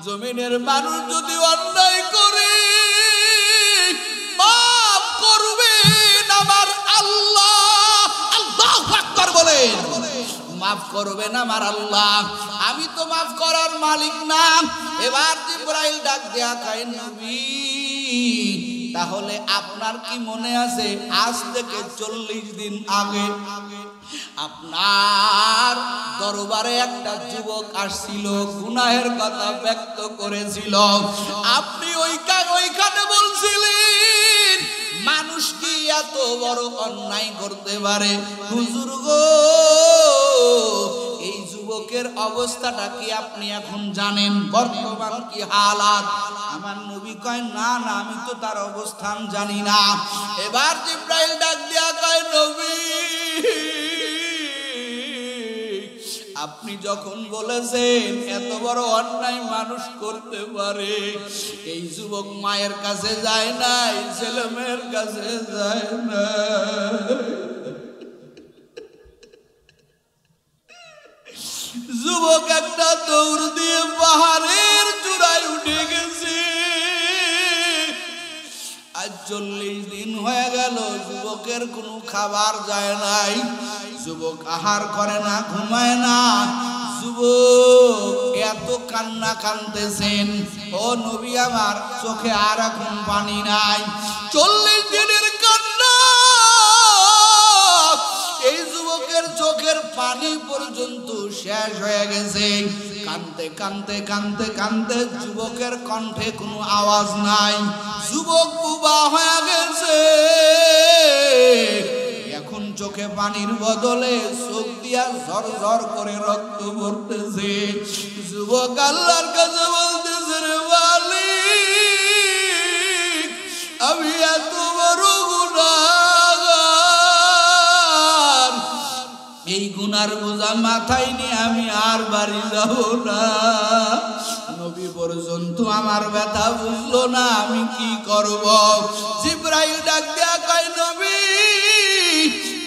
জমিনের মানুষ যদি অন্যায় করে মাফ করবেন আমার আল্লাহ। আল্লাহু আকবার বলেন। মাফ করবেন আমার আল্লাহ। আমি তো মাফ করার মালিক না। এবার জিবরাইল ডাক দেয়া কয় নবী, তাহলে আপনার কি মনে আছে আজ থেকে 40 দিন আগে আপনার দরবারে একটা যুবক আসছিল, গুনাহের কথা ব্যক্ত করেছিল, আপনি ওইখানে বলছিলেন মানুষ কি এত বড় অন্যায় করতে পারে? হুজুর গো, এই যুবকের অবস্থাটা কি আপনি এখন জানেন? বর্তমান কি হালাত? আমার নবী কয় না না, আমি তো তার অবস্থান জানি না। এবার জিবরাইল ডাক দিয়া কয় নবী, আপনি যখন বলেছেন এত বড় অন্যায় মানুষ করতে পারে, এই যুবক মায়ের কাছে যায় নাই, ছেলে মেয়ের কাছে যায় না, যুবক একটা দৌড় দিয়ে পাহাড়ের চূড়ায় উঠে গেছে। আজ 40 দিন হয়ে গেল, যুবকের কোনো খাবার যায় নাই, যুবক আহার করে না, ঘুমায় না, যুবক এত কান্না কাঁদতেছেন। ও নবী আমার, চোখে আর এখন পানি নাই। 40 দিনের কান্না, এই যুবকের চোখের পানি পর্যন্ত শেষ হয়ে গেছে। কাঁদতে কাঁদতে কাঁদতে কাঁদতে যুবকের কণ্ঠে কোনো আওয়াজ নাই, যুবক বুবা হয়ে গেছে। এখন চোখে পানির বদলে চোখ দিয়া ঝরঝর করে রক্ত পড়তেছে। যুবক আল্লাহর কাছে বলতেছে, রে মালিক, আমি এত বড় গুনাহগার, এই গুনার বোঝা মাথায় নিয়ে আমি আর বাড়ি যাব না। নবী পর্যন্ত আমার ব্যথা বুঝলো না, আমি কি করব? জিবরাইল ডাক দেয়া কয় নবী,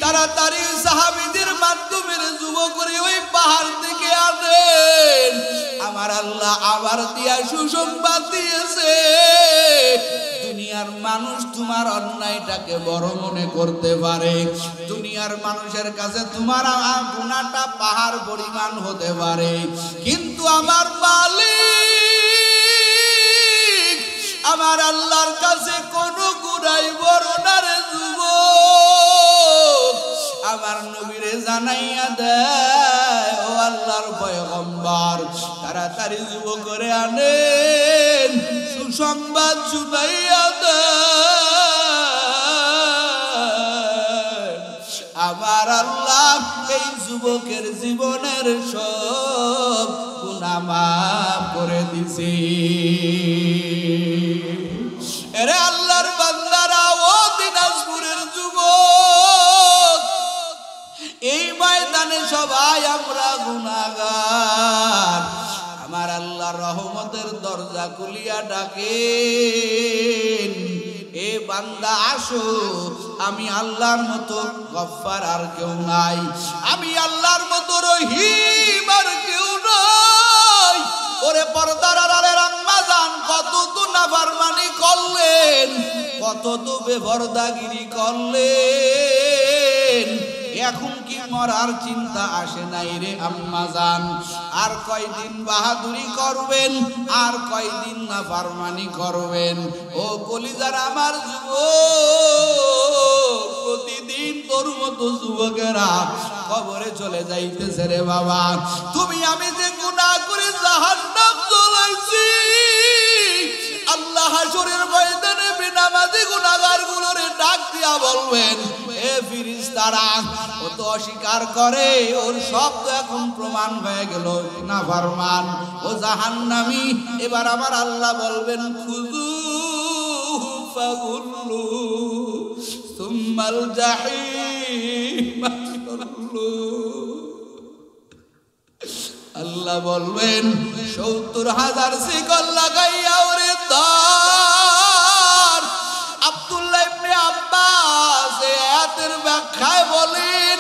তাড়াতাড়ি সাহাবীদের মাধ্যমে যুবকরে ওই পাহাড় থেকে আনেন। আমার আল্লাহ আবার দিয়া সুসংবাদ দিয়েছে, দুনিয়ার মানুষ তোমার অন্যায়টাকে বড় মনে করতে পারে, দুনিয়ার মানুষের কাছে তোমার গুনাহটা পাহাড় পরিমাণ হতে পারে, কিন্তু আমার মালিক আমার আল্লাহর কাছে কোনো গুনাহ বড় না রে যুবক। আমার নবীরে জানাইয়া দেয়, ও আল্লাহর পয়গম্বর, তাড়াতাড়ি যুবকরে আনেন, সুসংবাদ শুনাইয়া দেন। আমার আল্লাহ এই যুবকের জীবনের সব গুনাহ মাফ করে দিছে। এরে আল্লাহর বান্দারা, ও দিনাজপুরের যুবক, এই ময়দানে সবাই আমরা গুনাহগার। আমার আল্লাহর রহমতের দরজা খুলিয়া ডাকেন, এ বান্দা আসো, আমি আল্লাহর মতো গফফার আর কেউ নাই, আমি আল্লাহর মতো রহিম আর কেউ নাই। ওরে পর্দার আড়ালের আম্মা জান, কত তো নাফরমানি করলেন, কত তো বেপরদাগিরি করলেন, এখন কি মরার চিন্তা আসে নাই রে আম্মা জান? আর কয়দিন বাহাদুরি করবেন, আর কয়দিন নাফরমানি করবেন? ও কলিজার আমার যুবক, প্রতিদিন তোর মতো যুবকেরা কবরে চলে যাইতেছে রে বাবা। তুমি আমি যে গুনাহ করে জাহান্নাম জ্বলাইছি, আল্লাহ হাশরের ময়দানে বেনামাজি গুনাহগারগুলোরে ডাক দিয়া বলবেন, এ ফেরেশতারা, ও তো অস্বীকার করে, ওর সব তো এখন প্রমাণ হয়ে গেল নাফরমান, ও জাহান্নামী। এবার আমার আল্লাহ বলবেন, খুযূহু ফাগুল্লু সুম্মাল জাহিম সাল্লু। আল্লাহ বলবেন, ৭০,০০০ শিকল লাগাইয়া ওরে ধর। আব্দুল্লাহ ইবনে আব্বাস আয়াতের ব্যাখ্যায় বলেন,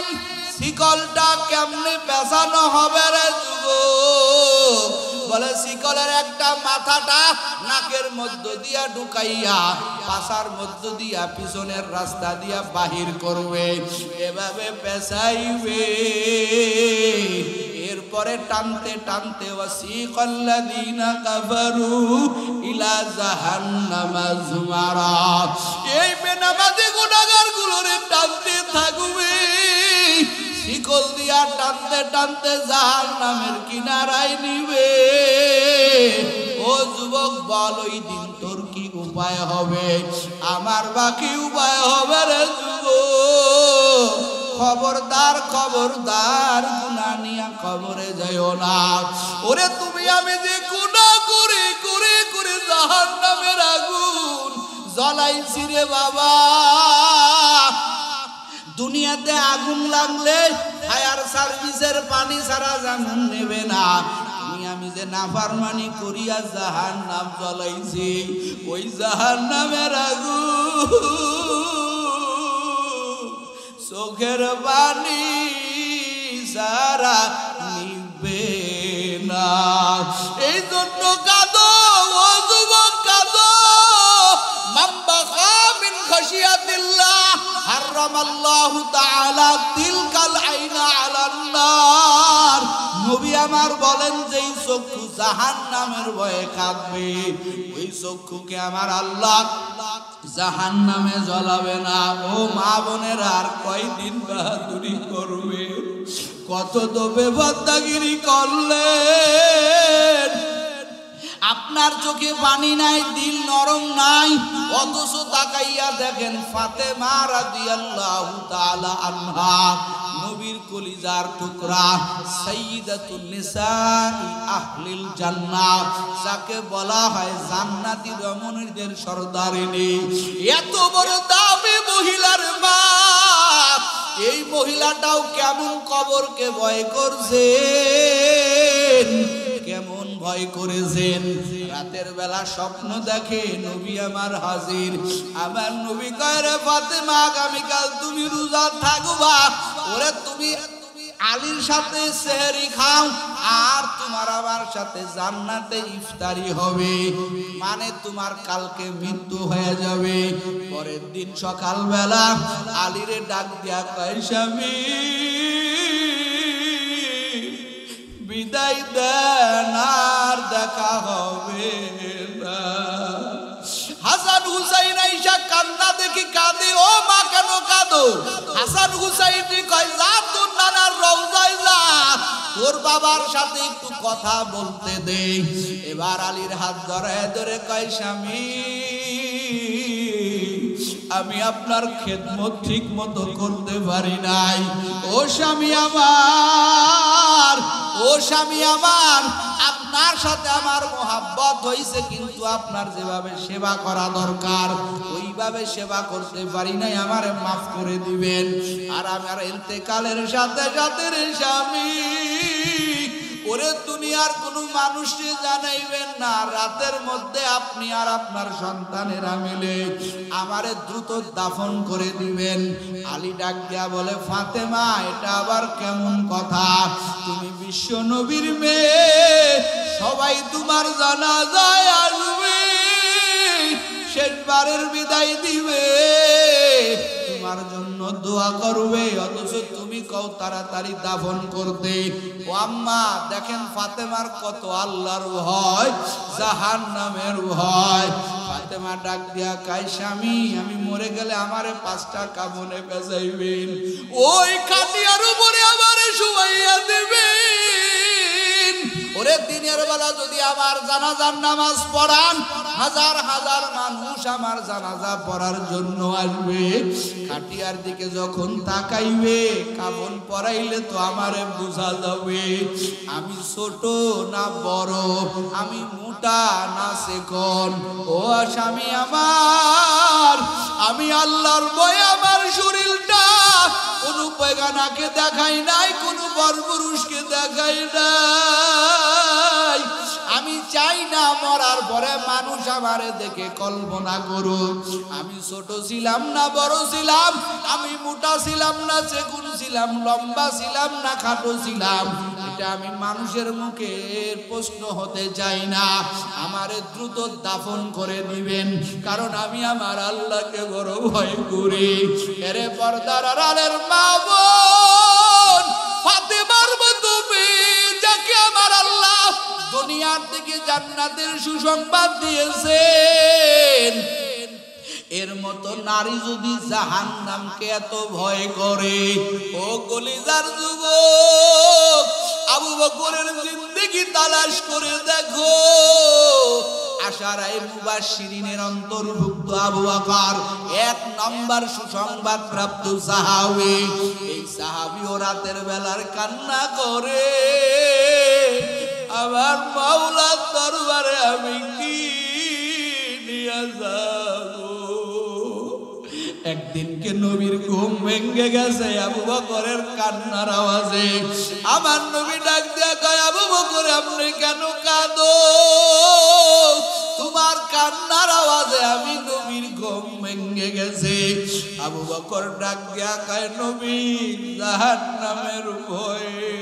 শিকলটা কেমনে পেছানো হবে রে যুবক? বলে শিকলের একটা মাথাটা নাকের মধ্য দিয়া ঢুকাইয়া পাছার মধ্য দিয়া পিছনের রাস্তা দিয়া বাহির করবে, এভাবে পেঁচাইবে। এরপরে টানতে টানতে ওয়াসিকাল্লাযীনা কাফারু ইলা জাহান্নামা যুমারা, এই বেনামাজি গুনাহগারগুলোরে টানতে থাকবে, শিকল দিয়া টানতে টানতে জাহান্নামের কিনারায় নিবে। ও যুবক বল, ওই দিন তোর কি উপায় হবে? আমার বাকি উপায় হবে রে যুবক। খবরদার খবরদার, গুনাহ নিয়া কবরে যাইও না। ওরে তুমি আমি যে গুনাহ করে করে করে জাহান্নামের আগুন জ্বলাইছি রে বাবা। দুনিয়াতে আগুন লাগলে ফায়ার সার্ভিসের পানি ছাড়া জাহান্নাম নেবে না। তুমি আমি যে নাফরমানি করিয়া জাহান্নাম জ্বলাইছি, ওই জাহান্নামের আগুন চোখের পানি সারা নিবে না। এই জন্য কাঁদো ও যুবক, কাঁদো। মাম্বাকা মিন খাশিয়াতিল্লাহ হারামাল্লাহু তাআলা তিলকাল আইনা আলান নার। নবী আমার বলেন, যেই চক্ষু জাহান্নামের ভয়ে কাঁদবে, ওই চক্ষুকে আমার আল্লাহ জাহান্নামে জ্বলাবে না। ও মা বোনের, আর কয়দিন বাহাদুরি করবে? কত তো বেপরদাগিরি করলেন। আপনার চোখে পানি নাই, দিল নরম নাই, অথচ তাকাইয়া দেখেন ফাতেমা রাদিয়াল্লাহু তাআলা আনহা, নবীর কলিজার টুকরা, সাইয়্যিদাতুন নিসাই আহলিল জান্নাহ, যাকে বলা হয় জান্নাতি রমণীদের সর্দারিনী, এত বড় দামি মহিলার মা, এই মহিলাটাও কেমন কবরকে ভয় করছেন, কেমন ভয় করেছেন। রাতের বেলা স্বপ্ন দেখে নবী আমার হাজির। আমার নবী কয়, রে ফাতেমা, আগামীকাল তুমি রোজা থাকবা। ওরে তুমি আলীর সাথে সেহরি খাও, আর তোমার আমার সাথে জান্নাতে ইফতারি হবে, মানে তোমার কালকে মৃত্যু হয়ে যাবে। পরের দিন সকালবেলা আলীরে ডাক দিয়া কয়, স্বামী বিদায় দেন, আর দেখা হবে না। হাসান হুসাইন আইসা কান্না দেখি কাঁদে। ও মা, কেন কাঁদো? হাসান হুসাইন কয়, যা তোর নানার রওজায় যা, তোর বাবার সাথে একটু কথা বলতে দে। এবার আলীর হাত ধরে ধরে কয়, স্বামী আমি আপনার খেদমত ঠিক মতো করতে পারি নাই। ও স্বামী আমার, ও স্বামী আমার, আপনার সাথে আমার মোহাব্বত হইছে, কিন্তু আপনার যেভাবে সেবা করা দরকার ওইভাবে সেবা করতে পারি নাই, আমারে মাফ করে দিবেন। আর আমার ইন্তেকালের সাথে সাথে রে স্বামী, ওরে দুনিয়ার কোনো মানুষকে জানাইবেন না, রাতের মধ্যে আপনি আর আপনার সন্তানেরা মিলে আমারে দ্রুত দাফন করে দিবেন। আলী ডাক দিয়া বলে, ফাতেমা, এটা আবার কেমন কথা? তুমি বিশ্ব নবীর মেয়ে, সবাই তোমার জানাজায় আসবে, শেষবারের বিদায় দিবে, তোমার জন্য দোয়া করবে, অথচ তুমি কও তাড়াতাড়ি দাফন করতে। ও আম্মা, দেখেন ফাতেমার কত আল্লাহর ভয়, জাহান্নামের ভয়। ফাতেমা ডাক দিয়া কয়, স্বামী আমি মরে গেলে আমারে 5টা কাফনে বেজাইবেন, ওই খাটিয়ার উপরে আমারে শুয়াইয়া দিবেন। ওরে দিনের বেলা যদি আমার জানাজার নামাজ পড়ান, হাজার হাজার মানুষ আমার জানাজা পড়ার জন্য আসবে। খাটিয়ার দিকে যখন তাকাইবে, কাফন পরাইলে তো আমারে বোঝা যাবে আমি ছোট না বড়, আমি মোটা না চিকন। ও স্বামী আমার, আমি আল্লাহর ভয়ে আমার শরীরটা কোনো বেগানাকে দেখাই নাই, কোনো পরপুরুষকে দেখাই নাই। আমি চাই না মরার পরে মানুষ আমারে দেখে কল্পনা করুক আমি ছোট ছিলাম না বড় ছিলাম, আমি মোটা ছিলাম না চিকন ছিলাম, লম্বা ছিলাম না খাটো ছিলাম। এটা আমি মানুষের মুখে প্রশ্ন হতে চাই না। আমারে দ্রুত দাফন করে দিবেন, কারণ আমি আমার আল্লাহকে বড় ভয় করি। এরে পর্দার আড়ালের মা বোন, ফাতেমার মতো মেয়ে যাকে আমার আল্লাহ দুনিয়ার থেকে জান্নাতের সুসংবাদ দিয়েছেন, এর মতো নারী যদি জাহান্নামকে এত ভয় করে, ও কলিজার যুবক, আবু বকরের জিন্দেগি তালাশ করে দেখো। আশারায়ে মুবাশশিরিনের অন্তর্ভুক্ত আবু বকর 1 নম্বর সুসংবাদ প্রাপ্ত সাহাবী। এই সাহাবীও রাতের বেলার কান্না করে, আমার মাওলার দরবারে আমি কি নিয়ে যাব। একদিনকে নবীর ঘুম ভেঙে গেছে আবু বকরের কান্নার আওয়াজে। আমার নবী ডাক দিয়া কয়, আবু বকর আপনি কেন কাঁদো? তোমার কান্নার আওয়াজে আমি নবীর ঘুম ভেঙে গেছে। আবু বকর ডাক দিয়া কয়, নবী জাহান্নামের ভয়ে।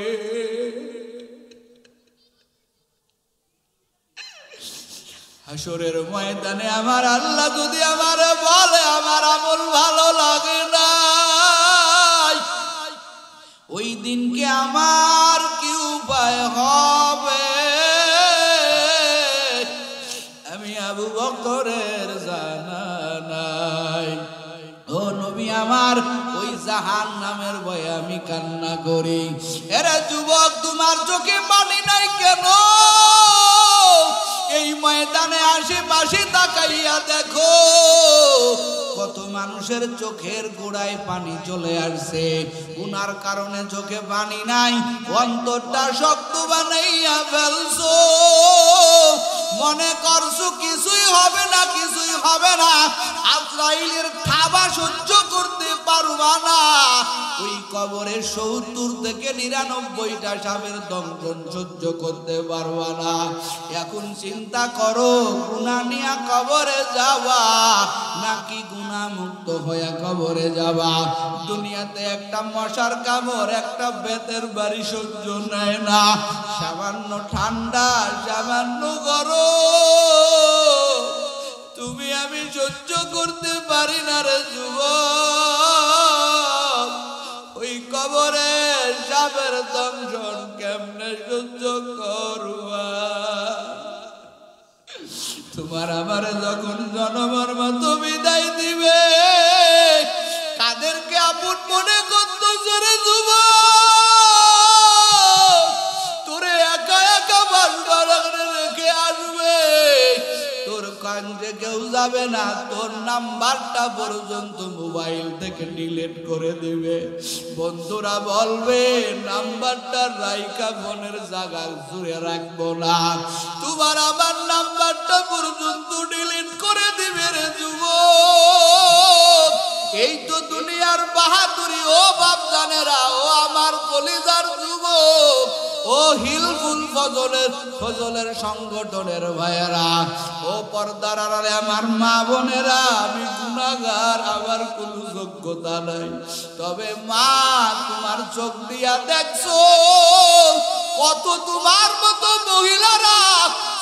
হাসরের ময়দানে আমার আল্লাহ যদি আমারে বলে আমার আমল ভালো লাগে না, ওই দিনকে আমার কি উপায় হবে? আমি আবু বকরের জানা নাই। ও নবী আমার, ওই জাহান্নামের ভয়ে আমি কান্না করি। এরে যুবক, তোমার চোখে পানি নাই কেন? এই ময়দানে আশেপাশে তাকাইয়া দেখো, কত মানুষের চোখের গোড়ায় পানি চলে আসছে। গুনার কারণে চোখে পানি নাই, অন্তরটা শক্ত বানাইয়া ফেলছো। মনে করছো কিছুই হবে না, কিছুই হবে না। আজরাইলের থাবা সহ্য করতে পারবা না। ওই কবরে 70 থেকে 99টা সাপের দংশন সহ্য করতে পারবা না। এখন চিন্তা করো, গুনাহ নিয়া কবরে যাবা নাকি গুনাহ মুক্ত হয়ে কবরে যাবা? দুনিয়াতে একটা মশার কামড়, একটা বেতের বাড়ি সহ্য নেয় না। সামান্য ঠান্ডা, সামান্য গরম তুমি আমি সহ্য করতে পারি না রে যুবক। ওই কবরে সাপের দংশন কেমনে সহ্য করবা? তোমার আমার যখন জনমের মতো বিদায় দিবে, কাদেরকে আপন মনে করতেছ রে যুবক? তোরে একা একা বাসবার রেখে আসবে, তোর কাছে কেউ যাবে না। তোর নাম্বারটা পর্যন্ত মোবাইল থেকে ডিলিট করে দিবে। বন্ধুরা বলবে নাম্বারটা রাইকা ফোনের জায়গা জুড়ে রাখবো না। তোমার আমার নাম্বারটা পর্যন্ত ডিলিট করে দিবে রে যুবক। এই তো দুনিয়ার বাহাদুরি। ও বাপজানেরা, ও আমার কলিজার যুবক, ও হিলফুল ফজলের সংগঠনের ভাইয়েরা, ও পর্দার আড়ালে আমার মা বোনেরা, আমি গুনাহগার, আমার কোনো যোগ্যতা নাই। তবে মা, তোমার চোখ দিয়া দেখছো কত তোমার মতো মহিলারা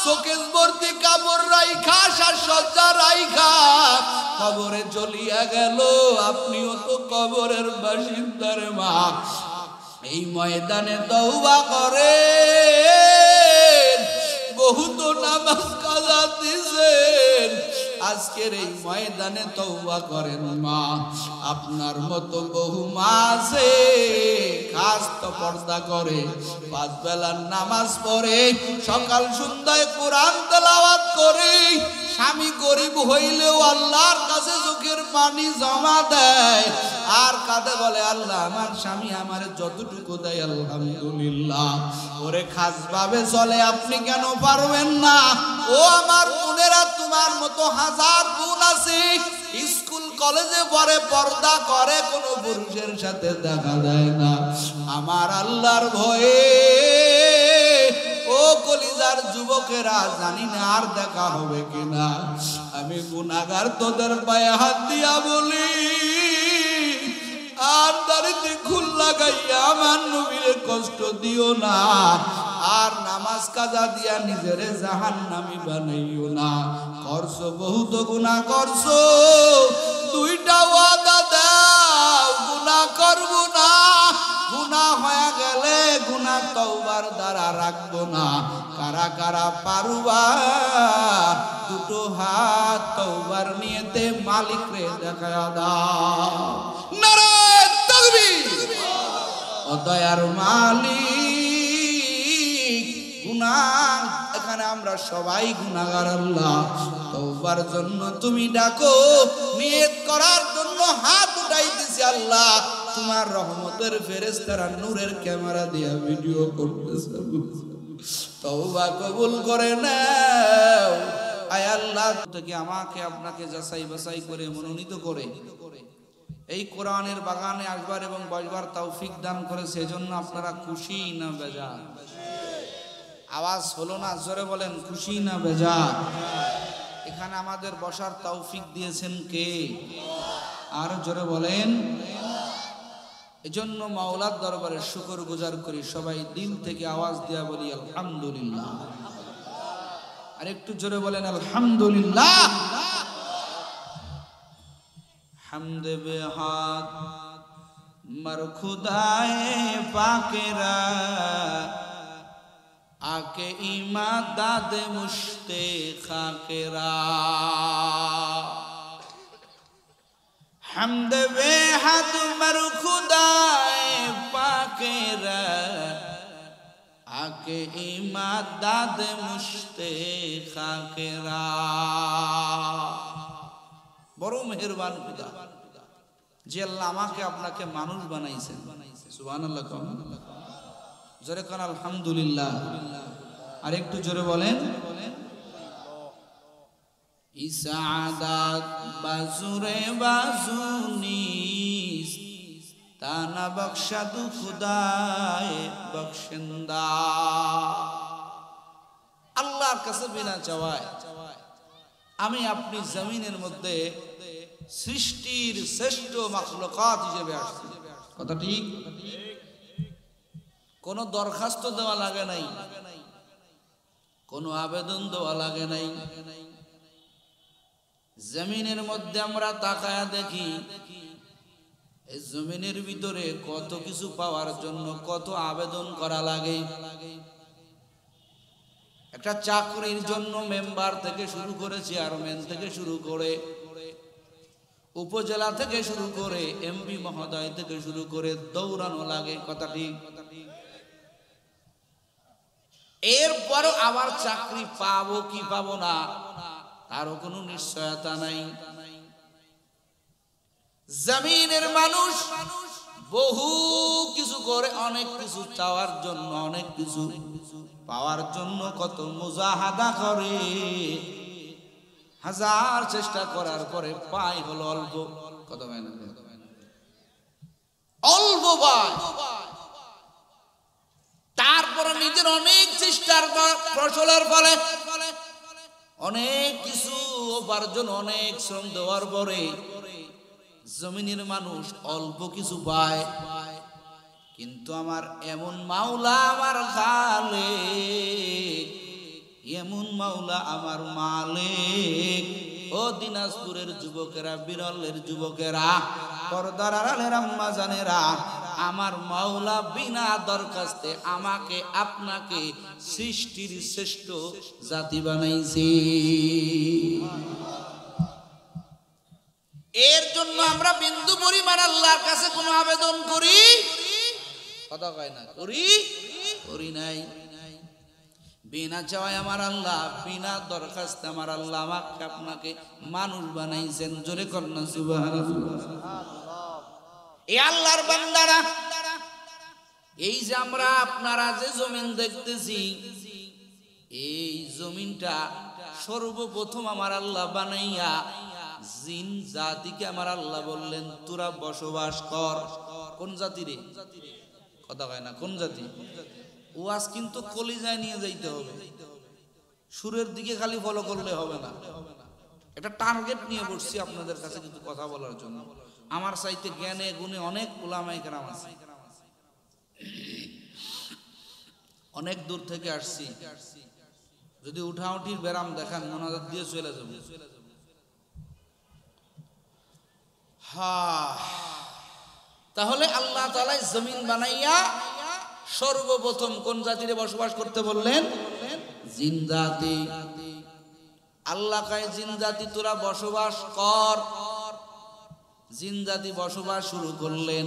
চোখে ভর্তি কাপড় রাইখা, সাজসজ্জা রাইখা কবরে চলিয়া গেল। আপনিও তো কবরের বাসিন্দার মা। এই ময়দানে তওবা করে বহুত নামাজ কাজা দিছেন, আজকের এই ময়দানে তওবা করেন মা। আপনার মতো বহু মা আছে, খাস তো পর্দা করে, 5 বেলার নামাজ পড়ে, সকাল সন্ধ্যায় কোরআন তেলাওয়াত করে। স্বামী গরিব হইলেও আল্লাহর কাছে চোখের পানি জমা দেয় আর কাঁদে, বলে আল্লাহ আমার স্বামী আমার যতটুকু দেয় আলহামদুলিল্লাহ। ওরে খাস ভাবে চলে, আপনি কেন পারবেন না? ও আমার বোনেরা, তোমার মতো হাজার বোন আছে, স্কুল কলেজে পড়ে, পর্দা করে, কোনো পুরুষের সাথে দেখা যায় না। আমার আল্লাহর ভয়ে ও কলিজার যুবকেরা, জানি না আর দেখা হবে কিনা। আমি গুনাহগার, তোদের পায়ে হাত দিয়া বলি, আর দাড়িতে খুল লাগাইয়া আমার নবীরে কষ্ট দিও না, আর নামাজ কাজা দিয়া নিজেরে জাহান্নামী বানাইও না। করছো বহুত গুনাহ করছো, দুইটা ওয়াদা দাও গুনাহ করব না, গুনাহ হয়ে গেলে গুনাহ তওবার দ্বারা রাখবো না। কারা কারা পারবা দুটো হাত তওবার নিয়তে মালিক রে দেখায়া দাও। নারায়ে তাকবীর। ও দয়ার মালিক, গুনাহ এখানে আমরা সবাই গুনাহগার আল্লাহ, তওবার জন্য তুমি ডাকো, নিয়ত করার জন্য হাত উঠাইতেছি আল্লাহ, তোমার রহমতের ফেরেশতারা নূরের ক্যামেরা দিয়া ভিডিও করতেছে, তওবা কবুল করে নাও। আয় আল্লাহ থেকে আমাকে আপনাকে যাচাই বাছাই করে মনোনীত করে এই কোরআনের বাগানে আসবার এবং বসবার তৌফিক দান করে, সেজন্য আপনারা খুশি না বেজার? আওয়াজ হলো না, জোরে বলেন খুশি না বেজার? এখানে আমাদের বসার তৌফিক দিয়েছেন কে? আর জোরে বলেন। এজন্য মাওলার দরবারে শুকর গুজার করি, সবাই দিল থেকে আওয়াজ দিয়া বলি আলহামদুলিল্লাহ। আর একটু জোরে বলেন আলহামদুলিল্লাহ। হামদ বেহাত মার খুদায়ে পাকেরা, আকে ইমাদাদ মুশতে খাকেরা। হামদ বেহাত মার খুদায়ে পাকেরা, আকে ইমাদাদ মুশতে খাকেরা। বড় মেহেরবান খুদা যে আল্লাহ আমাকে আপনাকে মানুষ বানাইছেন। সুবহানাল্লাহ। জোরে কোন আলহামদুলিল্লাহ। আর একটু জোরে বলেন ইসাদাত বাজুরে বাজুনিস, তানা বখশাদু খুদায়ে বখশিন্দা। আল্লাহর কাছে বিনা চাওয়ায় আমি আপনি জমিনের মধ্যে সৃষ্টির শ্রেষ্ঠ মাখলুকাত হিসেবে আসছি। কথা ঠিক? কোনো দরখাস্ত দেওয়া লাগে নাই, কোনো আবেদন দেওয়া লাগে নাই। জমিনের মধ্যে আমরা তাকায়া দেখি, এই জমিনের ভিতরে কত কিছু পাওয়ার জন্য কত আবেদন করা লাগে। একটা চাকরির জন্য মেম্বার থেকে শুরু করে, চেয়ারম্যান থেকে শুরু করে, উপজেলা থেকে শুরু করে, এমপি মহোদয় থেকে শুরু করে দৌড়ানো লাগে। কথা ঠিক? এরপরও আবার চাকরি পাবো কি পাবো না তারও কোনো নিশ্চয়তা নাই। জমিনের মানুষ বহু কিছু করে, অনেক কিছু চাওয়ার জন্য, অনেক কিছু পাওয়ার জন্য কত মুজাহাদা করে, হাজার চেষ্টা করার পরে পায় হলো অল্প। কত পায় না? অল্প পায়। তারপরে নিজের অনেক চেষ্টার ফসলের ফলে অনেক কিছু উপার্জন, অনেক শ্রম দেওয়ার পরে জমিনের মানুষ অল্প কিছু পায়। কিন্তু আমার এমন মাওলা, আমার খালেক, এমন মাওলা আমার মালিক। ও দিনাজপুরের যুবকেরা, বিরলের যুবকেরা, পর্দার আড়ালের আম্মা জানেরা, আমার মাওলা বিনা দরখাস্তে আমাকে আপনাকে সৃষ্টির শ্রেষ্ঠ জাতি বানাইছে। এর জন্য আমরা বিন্দু পরিমাণ আল্লাহর কাছে কোনো আবেদন করি? কথা কয় না, করি নাই। বিনা চাওয়ায় আমার আল্লাহ, বিনা দরখাস্তে আমার আল্লাহ আমাকে আপনাকে মানুষ বানাইছেন। জোরে কন্যা সুবহানাল্লাহ। এই আল্লাহর বান্দারা, এই যে আমরা আপনারা যে জমিন দেখতেছি, এই জমিনটা সর্বপ্রথম আমার আল্লাহ বানাইয়া জিন জাতিকে আমার আল্লাহ বললেন তোরা বসবাস কর। কোন জাতি রে? কথা কয় না, কোন জাতি? ওয়াজ কিন্তু কলিজায় নিয়ে যাইতে হবে, সুরের দিকে খালি ফলো করলে হবে না। একটা টার্গেট নিয়ে বসছি আপনাদের কাছে কিন্তু কথা বলার জন্য। আমার চাইতে জ্ঞানে গুণে অনেক উলামায়ে কেরাম আছে, অনেক দূর থেকে আসছি। যদি উঠাউঠির ব্যারাম দেখান মোনাজাত দিয়ে চলে যাবে। তাহলে আল্লাহ তাআলা জমিন বানাইয়া সর্বপ্রথম কোন জাতিরে বসবাস করতে বললেন? জিন জাতি। আল্লাহ কয় জিন জাতি তোরা বসবাস কর। জিন জাতি বসবাস শুরু করলেন,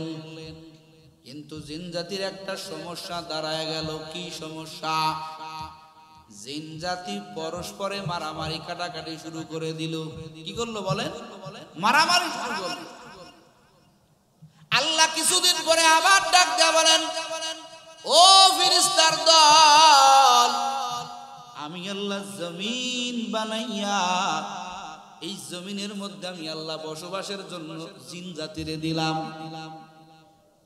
কিন্তু জিন জাতির একটা সমস্যা দাঁড়ায় গেল। কি সমস্যা? জিন জাতি পরস্পরে মারামারি কাটাকাটি শুরু করে দিল। কি করলো বলেন? মারামারি শুরু করলো। আল্লাহ কিছুদিন পরে আবার ডাক দেয়া বলেন, ও ফেরেশতার দল, আমি আল্লাহ জমিন বানাইয়া এই জমিনের মধ্যে আমি আল্লাহ বসবাসের জন্য জিন জাতিরে দিলাম,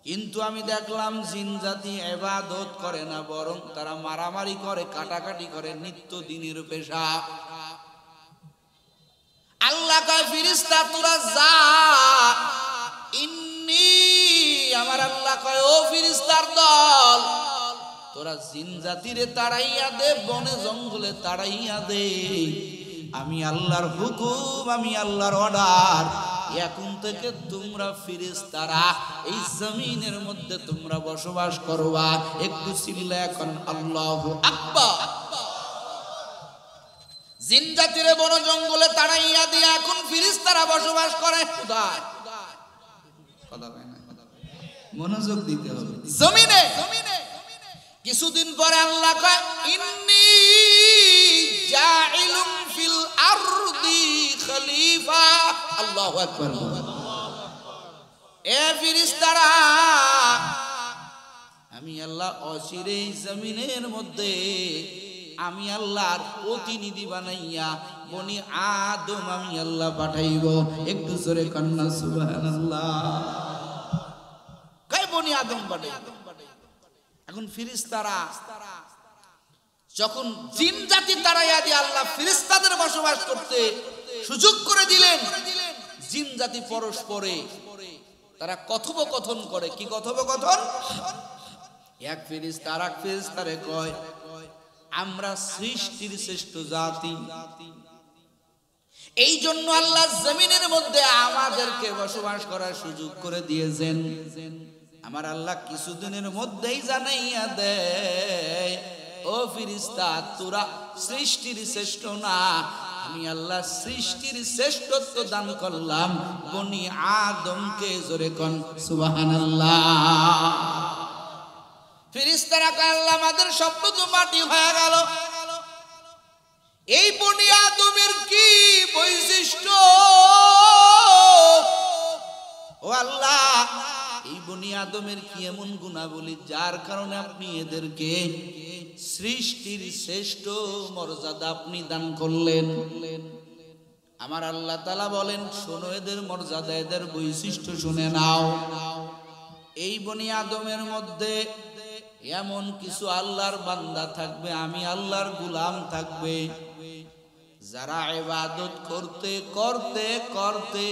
কিন্তু আমি দেখলাম জিন জাতি ইবাদত করে না, বরং তারা মারামারি করে, কাটাকাটি করে, নিত্য দিনের পেশা। আল্লাহ কয় ফেরেশতা তোরা যা, ইন্নী, আমার আল্লাহ কয় ও ফেরেশতার দল, তোরা জিন জাতিরে তাড়াইয়া দে, বনে জঙ্গলে তাড়াইয়া দে। আমি আল্লাহর হুকুম, আমি আল্লাহর অর্ডার, এখন থেকে তোমরা ফেরেশতারা এই জমিনের মধ্যে তোমরা বসবাস করবা। একটু চিল্লায়া এখন আল্লাহু আকবার। জিন জাতিরে বন জঙ্গলে তাড়াইয়া দিয়ে এখন ফেরেশতারা বসবাস করে কোথায়? কথা কয় না, মনোযোগ দিতে হবে। জমিনে। কিছুদিন পরে আল্লাহ কয় ইন্নী জাইলুম ফিল আরদি খলিফা। আল্লাহু আকবার। এ ফেরেশতারা, আমি আল্লাহ অচিরেই জমিনের মধ্যে আমি আল্লাহর প্রতিনিধি বানাইয়া বনি আদম আমি আল্লাহ পাঠাইব। একটু জোরে কান্না সুবহানাল্লাহ। কয় বনি আদম পাঠাইব। এখন ফেরেশতারা যখন জিন জাতি তাড়াইয়া দিয়ে আল্লাহ ফেরেশতাদের বসবাস করতে সুযোগ করে দিলেন, জিন জাতি পরস্পরে তারা কথোপকথন করে। কি কথোপকথন? এক ফেরেশতা আর এক ফেরেশতারে কয়, আমরা সৃষ্টির শ্রেষ্ঠ জাতি, এই জন্য আল্লাহ জমিনের মধ্যে আমাদেরকে বসবাস করার সুযোগ করে দিয়েছেন। আমার আল্লাহ কিছুদিনের মধ্যেই জানাইয়া দেয়, ও ফেরেশতা তোরা সৃষ্টির শ্রেষ্ঠ না, আমি আল্লাহ সৃষ্টির শ্রেষ্ঠত্ব দান করলাম বনি আদমকে। জোরে কোন সুবহানাল্লাহ। ফেরেশতারা কয় আল্লাহ আমাদের স্বপ্ন তো মাটি হয়ে গেল, এই বনি আদমের কি বৈশিষ্ট্য? ও আল্লাহ, এই বনি আদমের কি এমন গুণাবলী যার কারণে আপনি এদেরকে সৃষ্টির শ্রেষ্ঠ মর্যাদা আপনি দান করলেন? আমার আল্লাহ তাআলা বলেন, শোনো এদের মর্যাদা, এদের বৈশিষ্ট্য শুনে নাও। এই বনি আদমের মধ্যে এমন কিছু আল্লাহর বান্দা থাকবে, আমি আল্লাহর গোলাম থাকবে, যারা ইবাদত করতে করতে করতে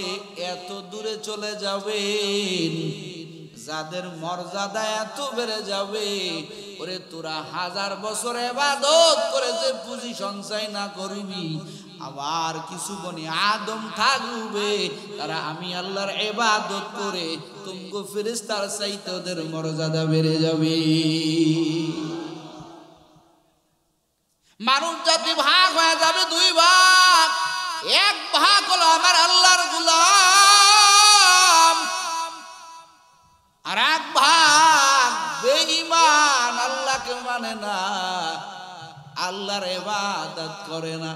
এত দূরে চলে যাবেন, যাদের মর্যাদা এত বেড়ে যাবে, ওরে তোরা 1000 বছর ইবাদত করে যে পুঁজি সঞ্চয় না করবি, আবার কিছু বনি আদম থাকবে, তারা আমি আল্লাহর ইবাদত করে তুমগো ফেরেশতার চাইতে ওদের মর্যাদা বেড়ে যাবে। মানুষ জাতি ভাগ হয়ে যাবে 2 ভাগ। এক ভাগ হলো আমার আল্লাহর গোলাম, আর এক ভাগ বেঈমান, আল্লাহকে মানে না, আল্লাহর ইবাদত করে না।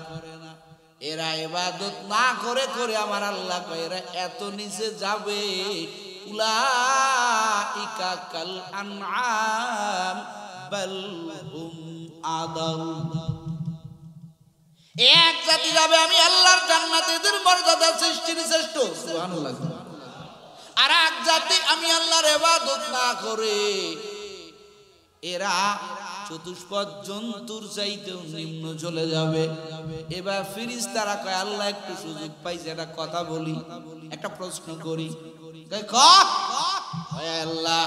এরা ইবাদত না করে করে আমার আল্লাহ কয় এরা এত নিচে যাবে, উলাইকা কাল আনআম বাল হুম আদাল। এক জাতি যাবে আমি আল্লাহর জান্নাতে, এদের মর্যাদা সৃষ্টির শ্রেষ্ঠ, সুবহানাল্লাহ। আর এক জাতি আমি আল্লাহর ইবাদত না করে এরা চতুষ্পদ জন্তুর চাইতেও নিম্ন চলে যাবে। এবার ফেরেশতারা কয় আল্লাহ একটু সুযোগ পাইছে, একটা কথা বলি, একটা প্রশ্ন করি। আল্লাহ,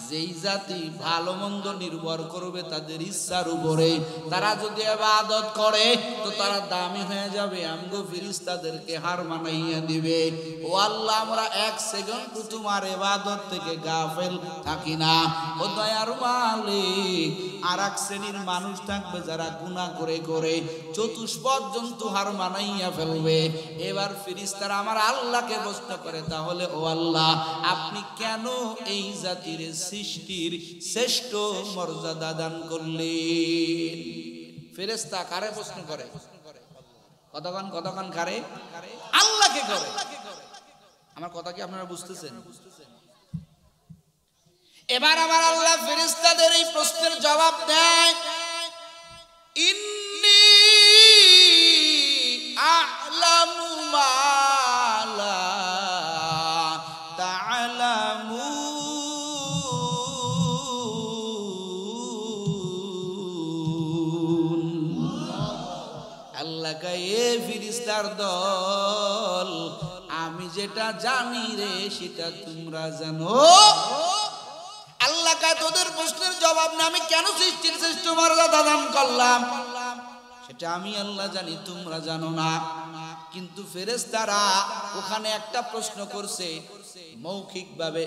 যেই জাতি ভালো মন্দ নির্ভর করবে তাদের ইচ্ছার উপরে, তারা যদি ইবাদত করে তো তারা দামি হয়ে যাবে, আমগো ফেরেশতাদেরকে হার মানাইয়া দিবে। ও আল্লাহ, আমরা এক সেকেন্ড তোমার ইবাদত থেকে গাফেল থাকি না। ও দয়ার মালিক, আর এক শ্রেণীর মানুষ থাকবে যারা গুনাহ করে করে চতুষ্পদ জন্তু হার মানাইয়া ফেলবে। এবার ফেরেশতারা আমার আল্লাহকে প্রশ্ন করে, তাহলে ও আল্লাহ, আপনি কেন এই জাতির সৃষ্টির শ্রেষ্ঠ মর্যাদা দান করলেন? ফেরেশতা কারে প্রশ্ন করে? কতক্ষণ কারে? আল্লাহকে করে। আমার কথা কি আপনারা বুঝতেছেন? এবার আমার আল্লাহ ফেরেশতাদের এই প্রশ্নের জবাব দেয়, ইন্নী আ'লামু মা লা তা'লামুন। আল্লাহ কয়ে ফেরেশতার দল, আমি যেটা জানি রে সেটা তোমরা জানো। আল্লাহ কয় তোদের প্রশ্নের জবাব না, আমি কেন সৃষ্টির শ্রেষ্ঠ মর্যাদা দান করলাম সেটা আমি আল্লাহ জানি, তোমরা জানো না। কিন্তু ফেরেশতারা ওখানে একটা প্রশ্ন করছে, মৌখিক ভাবে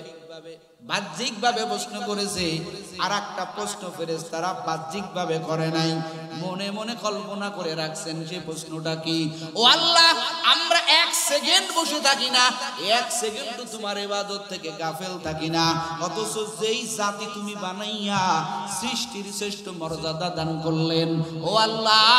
বাহ্যিক ভাবে প্রশ্ন করেছে, আর একটা প্রশ্ন ফেরেশতারা বাহ্যিক ভাবে করে নাই, মনে মনে কল্পনা করে রাখছেন। সেই প্রশ্নটা কি? ও আল্লাহ, আমরা এক সেকেন্ড বসে থাকি না, এক সেকেন্ড তোমার ইবাদত থেকে গাফেল থাকি না, অথচ যেই জাতি তুমি বানাইয়া সৃষ্টির শ্রেষ্ঠ মর্যাদা দান করলেন, ও আল্লাহ,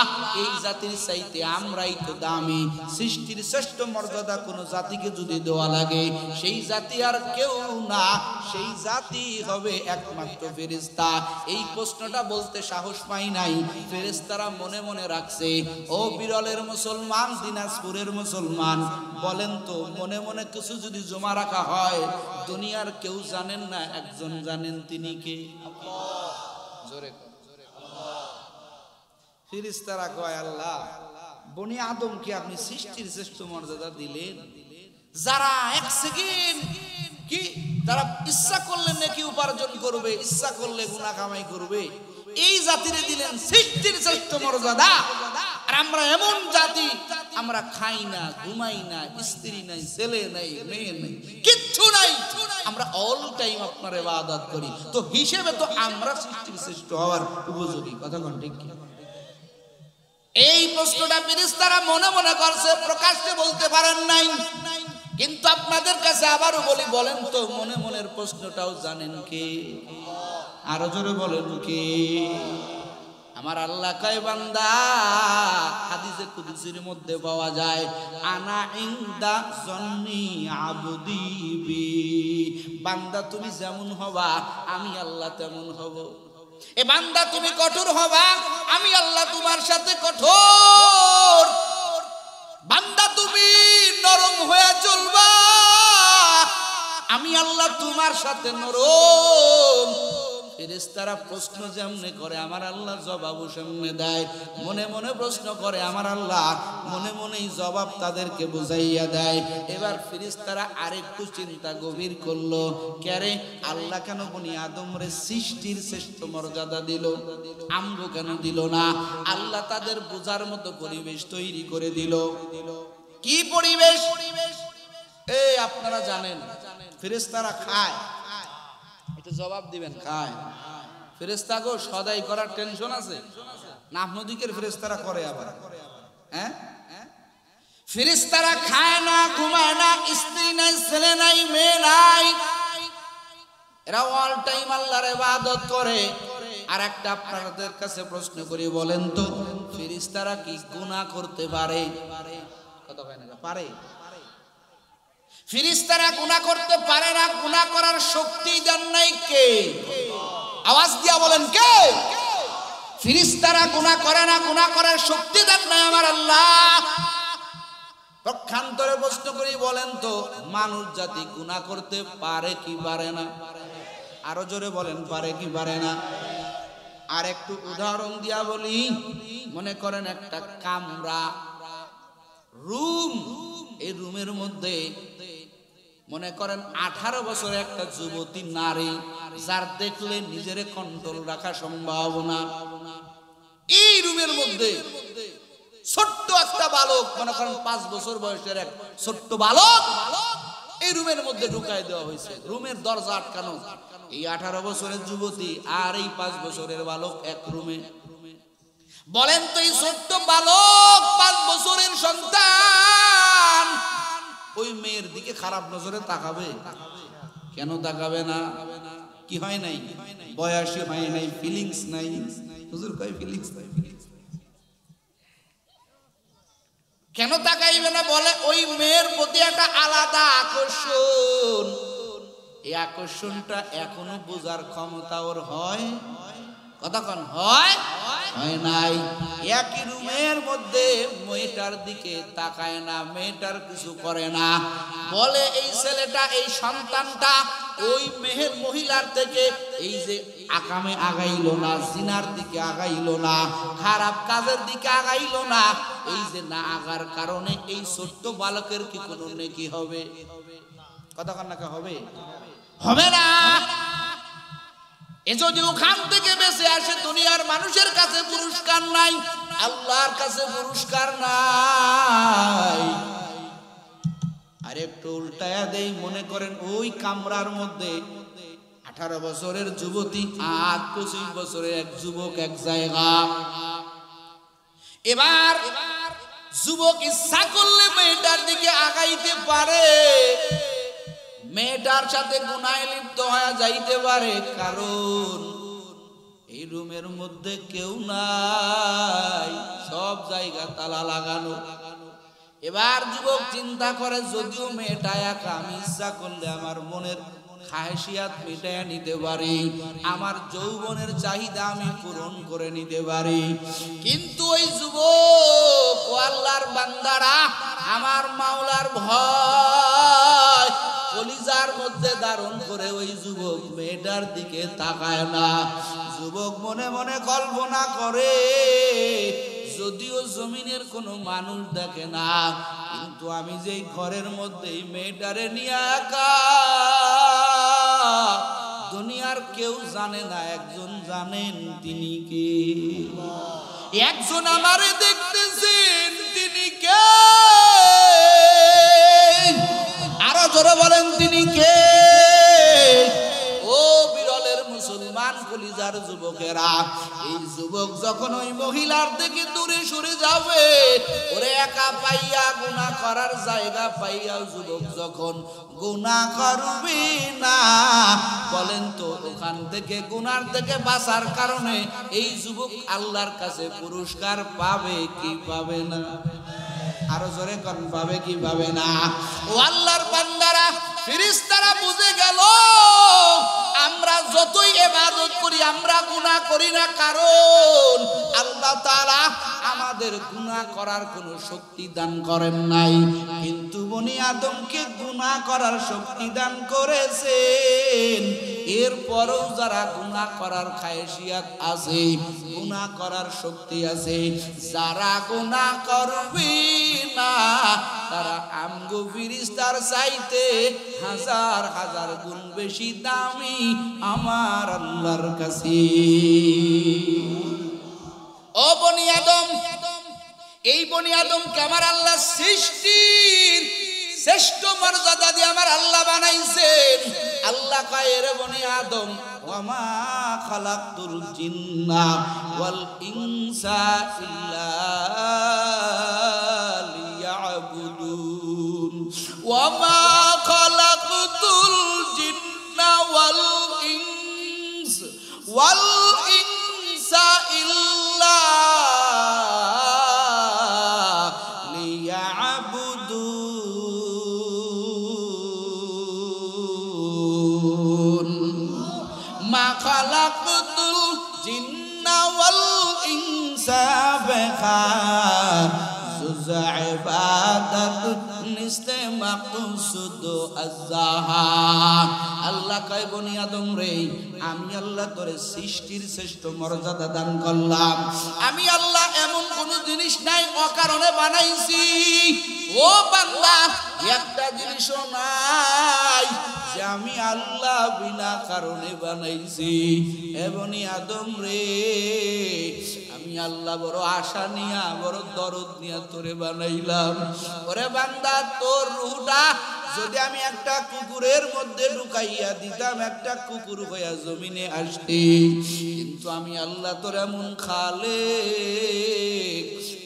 এই জাতির চাইতে আমরাই তো দামি। সৃষ্টির শ্রেষ্ঠ মর্যাদা কোন জাতিকে যদি দেওয়া লাগে, সেই জাতি আর কেউ না, সেই জাতি হবে একমাত্র ফেরেশতা। এই প্রশ্নটা বলতে সাহস পাই নাই, ফেরেশতারা মনে মনে রাখছে। ও বিরলের মুসলমান, দিনাজপুরের মুসলমান, বলেন তো, মনে মনে কিছু যদি জমা রাখা হয়, দুনিয়ার কেউ জানেন না, একজন জানেন, তিনি কে? জোরে ফেরেশতারা কয়, আল্লাহ, বনি আদমকে আপনি সৃষ্টির শ্রেষ্ঠ মর্যাদা দিলেন, যারা এক সেকেন্ড কি তারা ইচ্ছা করলে নাকি উপার্জন করবে, ইচ্ছা করলে গুনাহ কামাই করবে, এই জাতিরে দিলেন সৃষ্টির শ্রেষ্ঠ মর্যাদা। আর আমরা এমন জাতি, আমরা খাই না, ঘুমাই না, স্ত্রী নাই, ছেলে নাই, মেয়ে নাই, কিচ্ছু নাই, আমরা অল টাইম আপনার ইবাদত করি, তো হিসেবে তো আমরা সৃষ্টির শ্রেষ্ঠ হওয়ার উপযোগী। কথা কোন ঠিক? এই প্রশ্নটা ফেরেশতারা মনে মনে করছে, প্রকাশ্যে বলতে পারেন নাই। কিন্তু আপনাদের কাছে আবারও বলি, বলেন তো, মনে মনের প্রশ্নটাও জানেন কে? আরো জোরে বলেন কে? আমার আল্লাহ কয়, বান্দা, হাদিসে কুদসির মধ্যে পাওয়া যায়, আনা ইনদা জন্নি আবদি বি। বান্দা, তুমি যেমন হবা আমি আল্লাহ তেমন হব। এ বান্দা, তুমি কঠোর হবা, আমি আল্লাহ তোমার সাথে কঠোর। বান্দা, তুমি নরম হয়ে চলবা, আমি আল্লাহ তোমার সাথে নরম। ফেরেশতারা প্রশ্ন যেমনে করে আমার আল্লাহ জবাবও সেমনে দেয়। মনে মনে প্রশ্ন করে আমার আল্লাহ, মনে মনেই জবাব তাদেরকে বুঝাইয়া দেয়। এবার ফেরেশতারা আরেকটু চিন্তা গভীর করলো, কেরে আল্লাহ কেন বনি আদমরে সৃষ্টির শ্রেষ্ঠ মর্যাদা দিল, আমগো কেন দিল না? আল্লাহ তাদের বোঝার মতো পরিবেশ তৈরি করে দিল। কি পরিবেশ? এই আপনারা জানেন ফেরেশতারা খায়, একটু জবাব দিবেন, খায়। ফেরেশতা গো সদাই করার টেনশন আছে না? আপনাদিকের ফেরেশতারা করে আবার, হ্যাঁ? ফেরেশতারা খায় না, ঘুমায় না, স্ত্রী নাই, ছেলে নাই, মেয়ে নাই, এরা অল টাইম আল্লাহর ইবাদত করে। আর একটা আপনাদের কাছে প্রশ্ন করি, বলেন তো, ফেরেশতারা কি গুনাহ করতে পারে? কথা হয় না? পারে? ফেরেশতারা গুনাহ করতে পারে না, গুনাহ করার শক্তি দেন নাই কে? আওয়াজ দিয়া বলেন, কে? ফেরেশতারা গুনাহ করে না, গুনাহ করার শক্তি দেন নাই আমার আল্লাহ। পক্ষান্তরে প্রশ্ন করি, বলেন তো, মানুষ জাতি গুনাহ করতে পারে কি পারে না? আরো জোরে বলেন, পারে কি পারে না? আর একটু উদাহরণ দিয়া বলি, মনে করেন একটা কামরা রুম, এই রুমের মধ্যে মনে করেন 18 বছরের একটা যুবতী নারী, যার দেখলে নিজের কন্ট্রোল রাখা সম্ভব না। এই রুমের মধ্যে ছোট্ট একটা বালক, মনে করেন 5 বছর বয়সের এক ছোট্ট বালক, এই রুমের মধ্যে ঢুকাই দেওয়া হয়েছে, রুমের দরজা আটকানো। এই 18 বছরের যুবতী আর এই 5 বছরের বালক এক রুমে। বলেন তো এই ছোট্ট বালক 5 বছরের সন্তান ওই মেয়ের দিকে খারাপ নজরে তাকাবে? কেন তাকাবে না? কি হয় নাই? বয়সী হয় নাই, ফিলিংস নাই। হুজুর কয় ফিলিংস নাই। কেন তাকাইবে না? বলে ওই মেয়ের প্রতি একটা আলাদা আকর্ষণ। এই আকর্ষণটা এখনো বোঝার ক্ষমতা ওর হয়? কতক্ষণ হয়? হয় নাই। একই রুমের মধ্যে মেয়েটার দিকে তাকায় না, মেয়েটার কিছু করে না। বলে এই ছেলেটা, এই সন্তানটা ওই মেহের মহিলার থেকে এই যে আকামে আগাইলো না, জিনার দিকে আগাইলো না, খারাপ কাজের দিকে আগাইলো না, এই যে না আগার কারণে এই ছোট্ট বালকের কি কোনো নেকি হবে? কতক্ষণ নাকি হবে? হবে না। এ যদি ওখান থেকে বেঁচে আসে, দুনিয়ার মানুষের কাছে পুরস্কার নাই, আল্লাহর কাছে পুরস্কার নাই। আর একটু উল্টায়া দেই, মনে করেন ওই কামরার মধ্যে 18 বছরের যুবতী আর 25 বছরের এক যুবক এক জায়গা। এবার যুবক ইচ্ছা করলে মেয়েটার দিকে আগাইতে পারে, মেয়েটার সাথে গুনাহে লিপ্ত হয়ে যাইতে পারে, কারণ এই রুমের মধ্যে কেউ নাই, সব জায়গা তালা লাগানো। এবার যুবক চিন্তা করে, যদিও মেয়েটা একা, আমি ইচ্ছা করলে আমার মনের খায়সিয়াত মিটাইয়া নিতে পারি, আমার যৌবনের চাহিদা আমি পূরণ করে নিতে পারি। কিন্তু ওই যুবক, ও আল্লাহর বান্দারা, আমার মাওলার ভয় কলিজার মধ্যে ধারণ করে ওই যুবক মেয়েটার দিকে তাকায় না। যুবক মনে মনে কল্পনা করে, যদিও জমিনের কোনো মানুষ দেখে না, কিন্তু আমি যেই ঘরের মধ্যে মেয়েটারে নিয়ে একা, দুনিয়ার কেউ জানে না, একজন জানেন, তিনি কে? একজন আমারে দেখতেছেন, তিনি কে? আরো জোরে বলেন, তিনি কে? ও বিরলের মুসলমান কলিজার যুবকেরা, এই যুবক যখন ওই মহিলার থেকে দূরে সরে যাবে, ওরে একা পাইয়া, গুনাহ করার জায়গা পাইয়া যুবক যখন গুনাহ করবে না, বলেন তো ওখান থেকে গুনার থেকে বাঁচার কারণে এই যুবক আল্লাহর কাছে পুরস্কার পাবে কি পাবে না? আরো জোরে কোন পাবে কি পাবে না? ও আল্লাহর বান্দারা, ফেরেশতারা বুঝে গেল, আমরা যতই ইবাদত করি আমরা গুনাহ করি না, কারণ আল্লাহ তাআলা আমাদের গুনাহ করার কোনো শক্তি দান করেন নাই, কিন্তু বনি আদমকে গুনাহ করার শক্তি দান করেছেন। এরপরও যারা গুনাহ করার খায়সিয়াত আছে, গুনাহ করার শক্তি আছে, যারা গুনাহ করবে না, তারা আমগো ফেরেশতার চাইতে হাজার হাজার গুণ বেশি দামি আমার আল্লাহর কাছে। ও বনি আদম, এই বনি আদমকে আমার আল্লাহ সৃষ্টির শ্রেষ্ঠ মর্যাদা দিয়ে আমার আল্লাহ বানাইছেন। আল্লাহ কয়, রে বনি আদম, ওয়ামা খালাকতুল জিন্না ওয়াল ইনসা ইল্লা লিয়াবুদুন, ওয়ামা খালাকতুল জিন্না ওয়াল ইনসা ইল্লা খালাকতুল জিন্না ওয়াল ইনসা বিখা ইবাদত নিস্তে মাকসুদ আযহা। আল্লাহ কয় বনি আদম রে, আমি আল্লাহ তোরে সৃষ্টির শ্রেষ্ঠ মর্যাদা দান করলাম। আমি আল্লাহ এমন কোন জিনিস নাই অকারণে বানাইছি। ও বান্দা, একটা জিনিসও নাই যে আমি আল্লাহ বিনা কারণে বানাইছি। এ বনি আদম রে, আমি আল্লাহ বড় আশা নিয়া বড় দরদ নিয়া তোরে বানাইলাম। ওরে বান্দা, তোর রূহটা যদি আমি একটা কুকুরের মধ্যে ঢুকাইয়া দিতাম, একটা কুকুর হইয়া জমিনে আসতি। কিন্তু আমি আল্লাহ তোর এমন খালেক,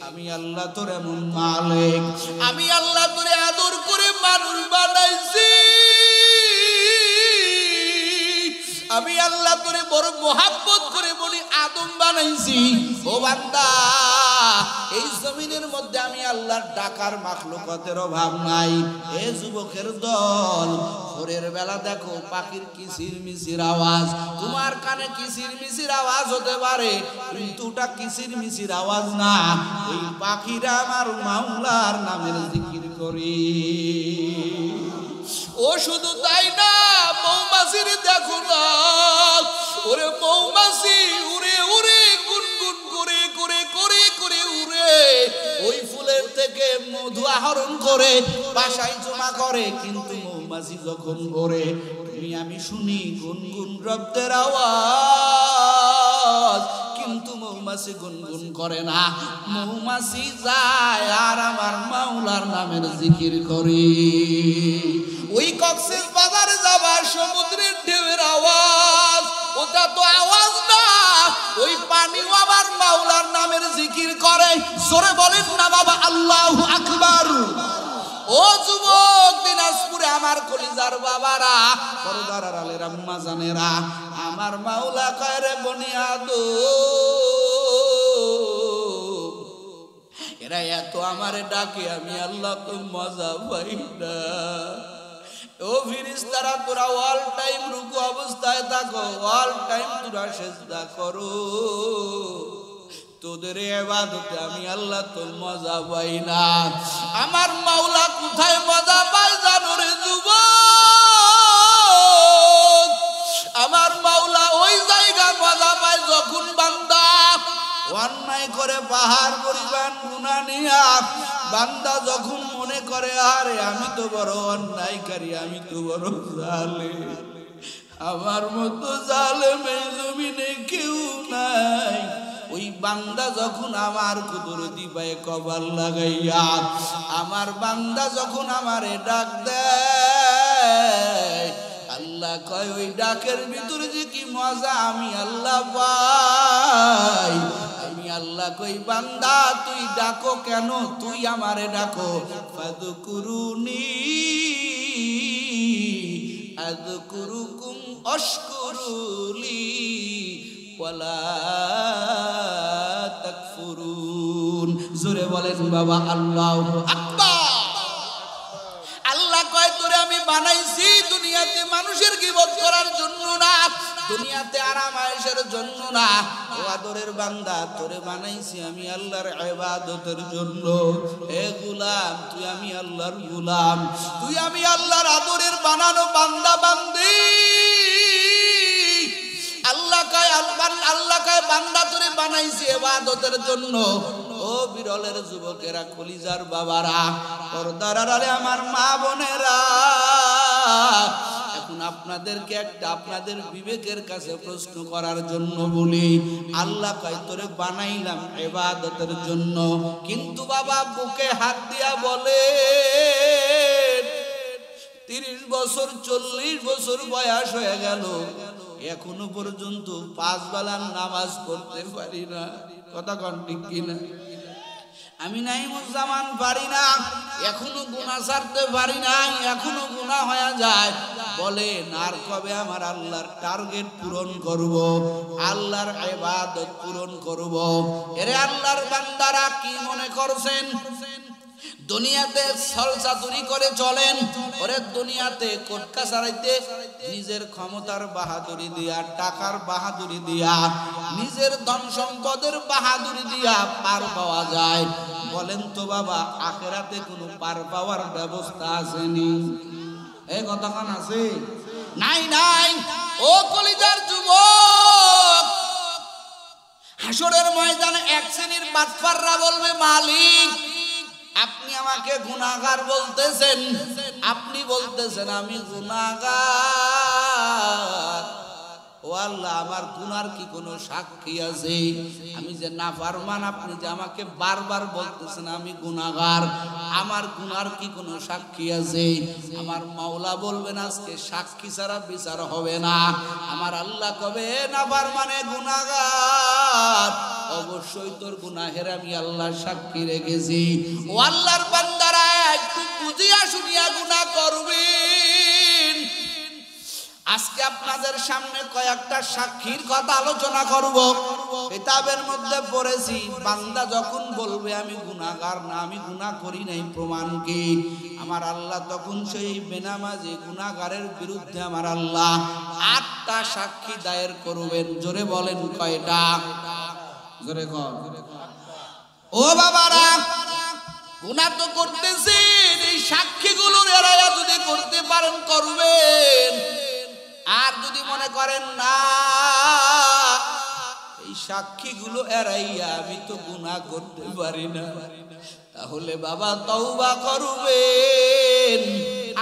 আমি আল্লাহ তোর এমন মালিক, আমি আল্লাহ তোরে আদর করে মানুষ বানাইছি। আমি আল্লাহ তোরে বড় মোহাব্বত করে বলি আদম বানাইছি। ও বান্দা, এই জমিনের মধ্যে আমি আল্লাহর ডাকার মাখলুকাতের অভাব নাই। এ যুবকের দল, ভোরের বেলা দেখো পাখির কিচির মিচির আওয়াজ। তোমার কানে কিচির মিচির আওয়াজ হতে পারে, কিন্তু ওটা কিচির মিচির আওয়াজ না। ওই পাখিরা আমার মাওলার নামের জিকির করে। ও শুধু তাই না, মৌমাছির দেখো না, ওরে মৌমাছি উড়ে উড়ে গুনগুন করে করে করে করে উড়ে ওই ফুলের থেকে মধু আহরণ করে বাসায় জমা করে। কিন্তু মৌমাছি যখন ওড়ে, তুমি আমি শুনি গুনগুন শব্দের আওয়াজ, কিন্তু মৌমাছি গুনগুন করে না। মৌমাছি যায় আর আমার মাওলার নামের জিকির করে। ওই কক্সেস বাজারে যাবার সমুদ্রের ঢেউয়ের আওয়াজ, ওটা তো আওয়াজ না, ওই পানিও আমার মাওলার নামের জিকির করে। জোরে বলেন না বাবা আল্লাহু আকবার। ও যুবক দিনাজপুরে আমার কলিজার বাবারা, পর্দার আড়ালের আম্মা জানেরা, আমার মাওলা কয় রে বনি আদম, এরা এত আমারে ডাকে, আমি আল্লাহ তো মজা পাই না। ও ফিরিস্তারা, তোরা অল টাইম রুকু অবস্থায় থাকো, অল টাইম তোরা সেজদা করো, তোদের ইবাদতে আমি আল্লাহ তো মজা পাই না। আমার মাওলা কোথায় মজা পায় জানো রে যুবক? আমার মাওলা ওই জায়গা মজা পায় যখন বান্দা অন্যায় করে পাহাড় পরিমাণ গুনাহ নিয়া, বান্দা যখন মনে করে আরে আমি তো বড় অন্যায়কারী, আমি তো বড় জালেম, আমার মতো জালেম এই জমিনে কেউ নাই। ওই বান্দা যখন আমার কুদরতি পায়ে কবর লাগাইয়া, আমার বান্দা যখন আমারে ডাক দেয়, আল্লাহ কয় ওই ডাকের ভিতরে যে কি মজা আমি আল্লাহ পাই। আমি আল্লাহ কই বান্দা তুই ডাকো কেন, তুই আমারে ডাকো। ফাযকুরুনি আযকুরুকুম আশকুরুলি ওয়ালা তাকফুরুন। জোরে বলেন বাবা আল্লাহু আকবার। আল্লাহ কয় তোরে আমি বানাইছি দুনিয়াতে মানুষের গীবত করার জন্য না, দুনিয়াতে আরাম আয়েশের জন্য না। ও আদরের বান্দা, তোরে বানাইছি আমি আল্লাহর ইবাদতের জন্য। হে গোলাম, তুই আমি আল্লাহর গোলাম, তুই আমি আল্লাহর আদরের বানানো বান্দা বান্দি। আল্লাহ কয় বান্দা তোরে বানাইছি ইবাদতের জন্য। ও বিরলের যুবকেরা, কলিজার বাবারা, পর্দার আড়ালে আমার মা বোনেরা, এখন আপনাদেরকে একটা আপনাদের বিবেকের কাছে প্রশ্ন করার জন্য বলি। আল্লাহ কয় তোরে বানাইলাম ইবাদতের জন্য, কিন্তু বাবা বুকে হাত দিয়া বলে 30 বছর 40 বছর বয়স হয়ে গেল, এখনো পর্যন্ত 5 বেলার নামাজ পড়তে পারি না। কথা কোন ঠিক কিনা? আমি নাইমুজ্জামান পারি না, এখনো গুনাহ ছাড়তে পারি না, এখনো গুনাহ হয়ে যায়। বলেন আর কবে আমার আল্লাহর টার্গেট পূরণ করব, আল্লাহর ইবাদত পূরণ করব? এরে আল্লাহর বান্দারা, কি মনে করছেন দুনিয়াতে ছলচাতুরি করে চলেন, ওরে দুনিয়াতে কোর্ট কাছারিতে নিজের ক্ষমতার বাহাদুরি দিয়া, টাকার বাহাদুরি দিয়া, নিজের ধন সম্পদের বাহাদুরি দিয়া পার পাওয়া যায়। বলেন তো বাবা, আখিরাতে কোনো পার পাওয়ার ব্যবস্থা আসেনি? এই কথাখান আছে? নাই নাই। ও কলিজার যুবক, হাসরের ময়দানে এক শ্রেণীর বাটপাররা বলবে, মালিক আপনি আমাকে গুনাহগার বলতেছেন, আপনি বলতেছেন আমি গুনাহগার। ও আল্লাহ, আমার গুনার কি কোনো সাক্ষী আছে? আমি যে নাফরমান, আপনি যে আমাকে বারবার বলতেছেন আমি গুনাহগার, আমার গুনার কি কোনো সাক্ষী আছে? আমার মাওলা বলবেন আজকে সাক্ষী ছাড়া বিচার হবে না। আমার আল্লাহ কবে, নাফরমানে গুনাহগার, অবশ্যই তোর গুনাহের আমি আল্লাহ সাক্ষী রেখেছি। ও আল্লাহর বান্দারা, একটু বুঝিয়া শুনিয়া গুনাহ করবেন। আজকে আপনাদের সামনে কয়েকটা সাক্ষীর কথা আলোচনা করব। কিতাবের মধ্যে পড়েছি, বান্দা যখন বলবে আমি গুনাহগার না, আমি গুনাহ করি নাই, প্রমাণ কি? আমার আল্লাহ তখন সেই বেনামাজি গুনাহগারের বিরুদ্ধে আমার আল্লাহ 8টা সাক্ষী দায়ের করবেন। জোরে বলেন কয়টা? জোরে কর। ও বাবারা, গুনাহ তো করতেছেন, এই সাক্ষীগুলোর এড়াইয়া যদি করতে পারেন করবেন। আর যদি মনে করেন না, এই সাক্ষীগুলো এড়াইয়া আমি তো গুনাহ করতে পারি না, তাহলে বাবা তওবা করবেন।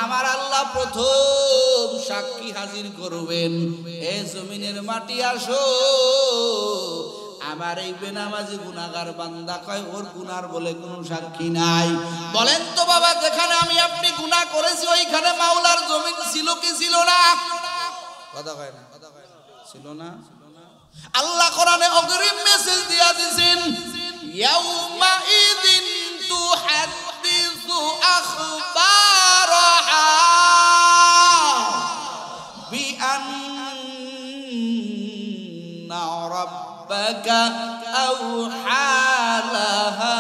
আমার আল্লাহ প্রথম সাক্ষী হাজির করবেন। এ জমিনের মাটি আসো, আমার এই বেনামাজি গুনাহগার বান্দা কয় ওর গুনার বলে কোনো সাক্ষী নাই। বলেন তো বাবা, যেখানে আমি আপনি গুনাহ করেছি ওইখানে মাওলার জমিন ছিল কি ছিল না? কথা কয় না, ছিল না? আল্লাহ কোরআনে অগ্রিম মেসেজ দিয়া দিয়েছেন, ইয়াউমা ইদিন তুহাদ্দিসু আখবারাহা বিআন্না রাব্বাকা আওহা লাহা।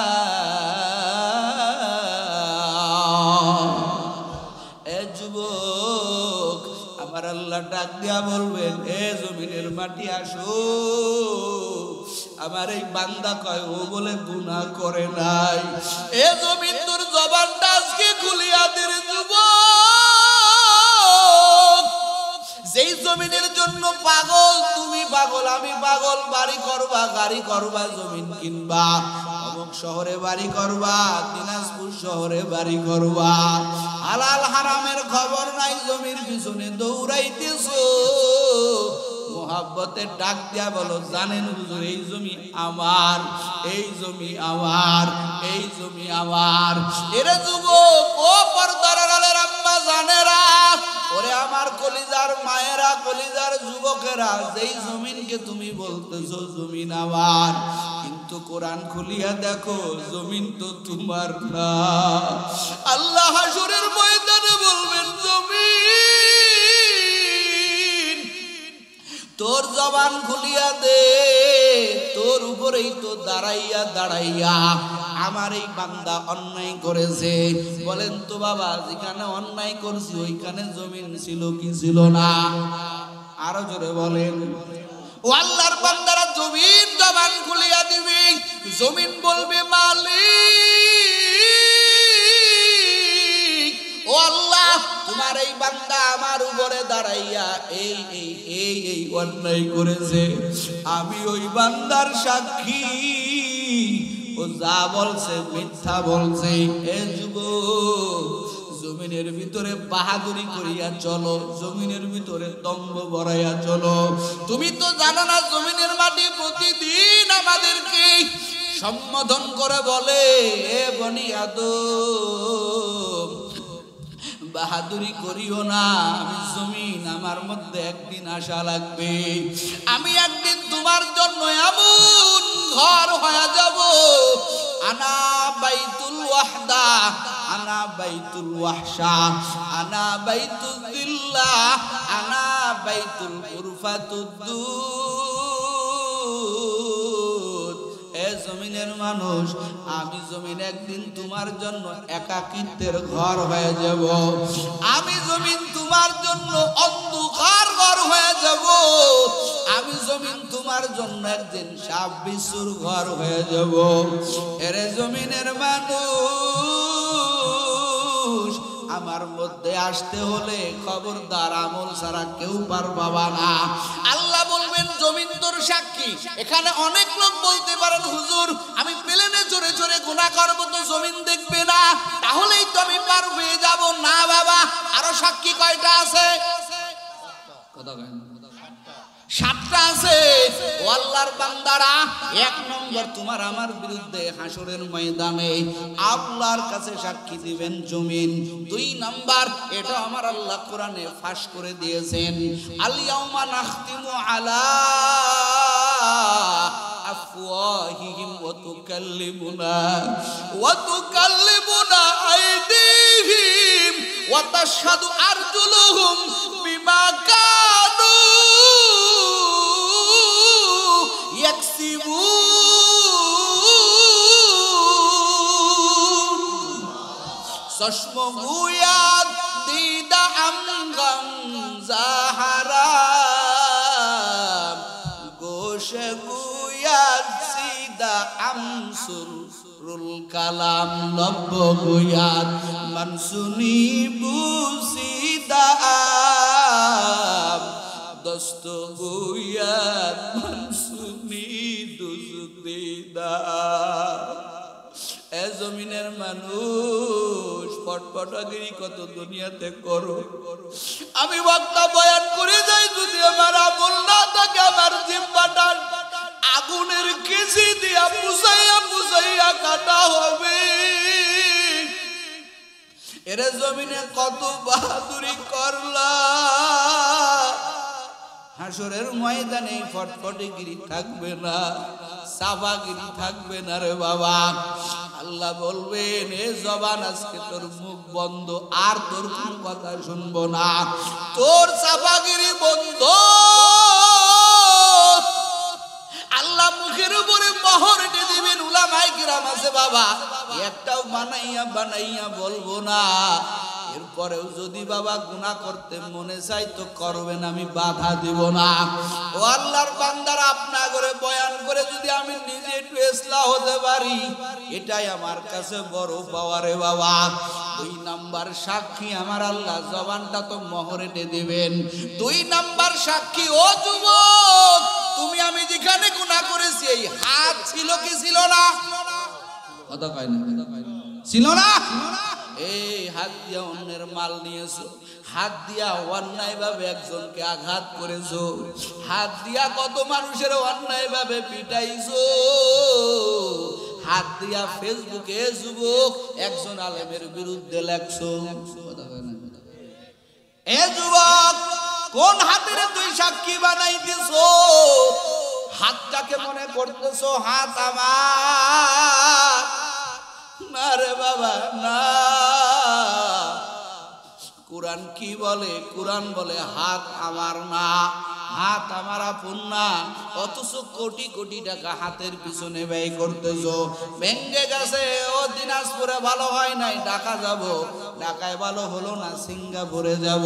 এ যুবক, আমার আল্লাহ ডাক দিয়া বলবেন, এ জমিনের মাটি আসো, আমার এই বান্দা কয় ও বলে গুনাহ করে নাই। এ জমিন তোর জবানটা আজকে খুলিয়া দে রে যুবক। যেই জমিনের জন্য পাগল, তুমি পাগল, আমি পাগল, বাড়ি করবা, গাড়ি করবা, জমিন কিনবা, অমুক শহরে বাড়ি করবা, দিনাজপুর শহরে বাড়ি করবা, হালাল হারামের খবর নাই, জমির পিছনে দৌড়াইতেছো। মোহাব্বতে ডাক দিয়া বলো, জানেন হুজুর এই জমি আমার, এই জমি আমার, এই জমি আমার। এরে যুবক, ও পর্দার আড়ালের আম্মা জানেরা, ওরে আমার কলিজার মায়েরা, কলিজার যুবকেরা, যেই জমিনকে তুমি বলতেছো জমিন আমার, কিন্তু কোরআন খুলিয়া দেখো জমিন তো তোমার না। আল্লাহ হাসরের ময়দানে বলবেন, জমিন তোর জবান খুলিয়া দে, তোর উপরেই তো দাঁড়াইয়া দাঁড়াইয়া আমার এই বান্দা অন্যায় করেছে। বলেন তো বাবা, যেখানে অন্যায় করছি ওইখানে জমিন ছিল কি ছিল না? আরো জোরে বলেন। ও আল্লাহর বান্দারা, জমিন জবান খুলিয়া দিবে, জমিন বলবে মালিক, ও আল্লাহ তোমার এই বান্দা আমার উপরে দাঁড়াইয়া এই এই এই এই অন্যায় করেছে, আমি ওই বান্দার সাক্ষী, ও যা বলছে মিথ্যা বলছে। এ যুবক, জমিনের ভিতরে বাহাদুরি করিয়া চলো, জমিনের ভিতরে দম্ভ বড়াইয়া চলো। তুমি তো জানো না জমিনের মাটি প্রতিদিন আমাদেরকে সম্বোধন করে বলে, এ বনি আদম বাহাদুরি করিও না, আমি জমিন, আমার মধ্যে একদিন আশা লাগবে, আমি একদিন তোমার জন্য এমন ঘর হয়ে যাব, আনা বাইতুল ওয়াহদা, আনা বাইতুল ওয়াহশা, আনা বাইতুল দিল্লাহ, আনা বাইতুল উরফাতুদ্দুদ। এ জমিনের মানুষ, আমি জমিন একদিন তোমার জন্য একাকিত্বের ঘর হয়ে যাব। আমি জমিন তোমার জন্য অন্ধকার ঘর হয়ে যাব। আমি জমিন তোমার জন্য একদিন সাপ বিচ্ছুর ঘর হয়ে যাব। এরে জমিনের মানুষ, আমার মধ্যে আসতে হলে খবরদার আমল ছাড়া কেউ পারবা না। আল্লাহ বলবেন জমিন তোর সাক্ষী। এখানে অনেক লোক বলতে পারেন হুজুর আমি প্লেনে চড়ে চড়ে গুনাহ করব তো জমিন দেখবে না, তাহলেই তো আমি পার হয়ে যাব। না বাবা, আরো সাক্ষী কয়টা আছে? কথা কয় না, 7টা আছে। ও আল্লাহর বান্দারা, 1 নম্বর তোমার আমার বিরুদ্ধে হাসরের ময়দানে আল্লাহর কাছে সাক্ষী দিবেন জমিন। 2 নম্বর, এটা আমার আল্লাহ কোরআনে ফাঁস করে দিয়েছেন, আল ইয়াউমা নাখতিমু আলা আফওয়াহিহিম ওয়া তুকাল্লিমুনা আইদিহিম ওয়া তাশহাদু আরজুলুহুম বিমা কানু চশম গুয়াদ দিদা আমগম জাহারাম গোশে গুয়াদ সিদা আমসুরুল কালাম নব্য গুয়াদ মনসুনি বুসিদা দস্ত গুয়াদ মনসুনি দুজদিদা। এ জমিনের মানুষ, পটপটাগিরি কত দুনিয়াতে করো। আমি বক্তা বয়ান করে যাই, যদি আমার আমল না থাকে আমার জিহ্বাটা আগুনের কেসি দিয়া মুসাইয়া কাটা হবে। এর জমিনে কত বাহাদুরি করলা, হাসরের ময়দানে ফটফটিগিরি থাকবে না, সাবাগিরি থাকবে না রে বাবা। আল্লাহ বলবেন এ জবান আজকে তোর মুখ বন্ধ, আর তোর কোন কথা শুনবো না, তোর সাবাগিরি বন্ধ। আল্লাহ মুখের উপরে মোহর এঁটে দিবেন। উলামায়ে কিরাম আছে বাবা, একটাও বানাইয়া বলবো না। এরপরেও যদি বাবা গুনাহ করতে মনে চাই তো করবেন, আমি বাধা দিব না। ও আল্লাহর বান্দারা, আপনা করে বয়ান করে যদি আমি নিজে একটু ইসলাহ হতে পারি, এটাই আমার কাছে বড় পাওয়ারে বাবা। 2 নাম্বার সাক্ষী আমার আল্লাহ, জবানটা তো মোহর এঁটে দিবেন। 2 নাম্বার সাক্ষী, ও যুবক তুমি আমি যেখানে গুনাহ করেছি এই হাত ছিল কি ছিল না? কথা কয় না, ছিল না? এই হাত দিয়া অন্যের মাল নিয়েছো, হাত দিয়া অন্যায় ভাবে একজনকে আঘাত করেছো, হাত দিয়া কত মানুষের অন্যায় ভাবে পিটাইছো, হাত দিয়া ফেসবুকে যুবক একজন আলেমের বিরুদ্ধে লেখছো। এ যুবক, কোন হাতের তুই সাক্ষী বানাইতেছো? হাতটাকে মনে করতেছো হাত আমার? না রে বাবা না। কুরআন কি বলে? কুরআন বলে হাত আমার না, হাত আমার আপন না, অথচ কোটি কোটি টাকা হাতের পিছনে ব্যয় করতেছো। ভেঙ্গে গেছে, ও দিনাজপুরে ভালো হয় নাই, ঢাকা যাব, ঢাকায় ভালো হলো না, সিঙ্গাপুরে যাব।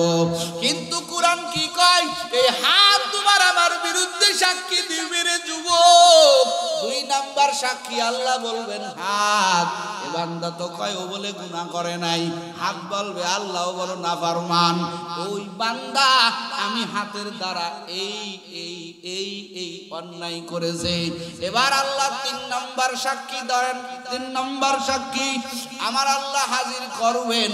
কিন্তু কুরআন কি কয়? এই হাত তোমার আমার বিরুদ্ধে সাক্ষী দিবে রে যুবক। 2 নাম্বার সাক্ষী আল্লাহ বলবেন হাত। এ বান্দা তো কয় ও বলে গুনাহ করে নাই, হাত বলবে আল্লাহ বলো নাফরমান। ওই বান্দা আমি হাতের দ্বারা এই এই এই এই অন্যায় করেছে। এবার আল্লাহ 3 নাম্বার সাক্ষী ধরেন। 3 নাম্বার সাক্ষী আমার আল্লাহ হাজির করবেন।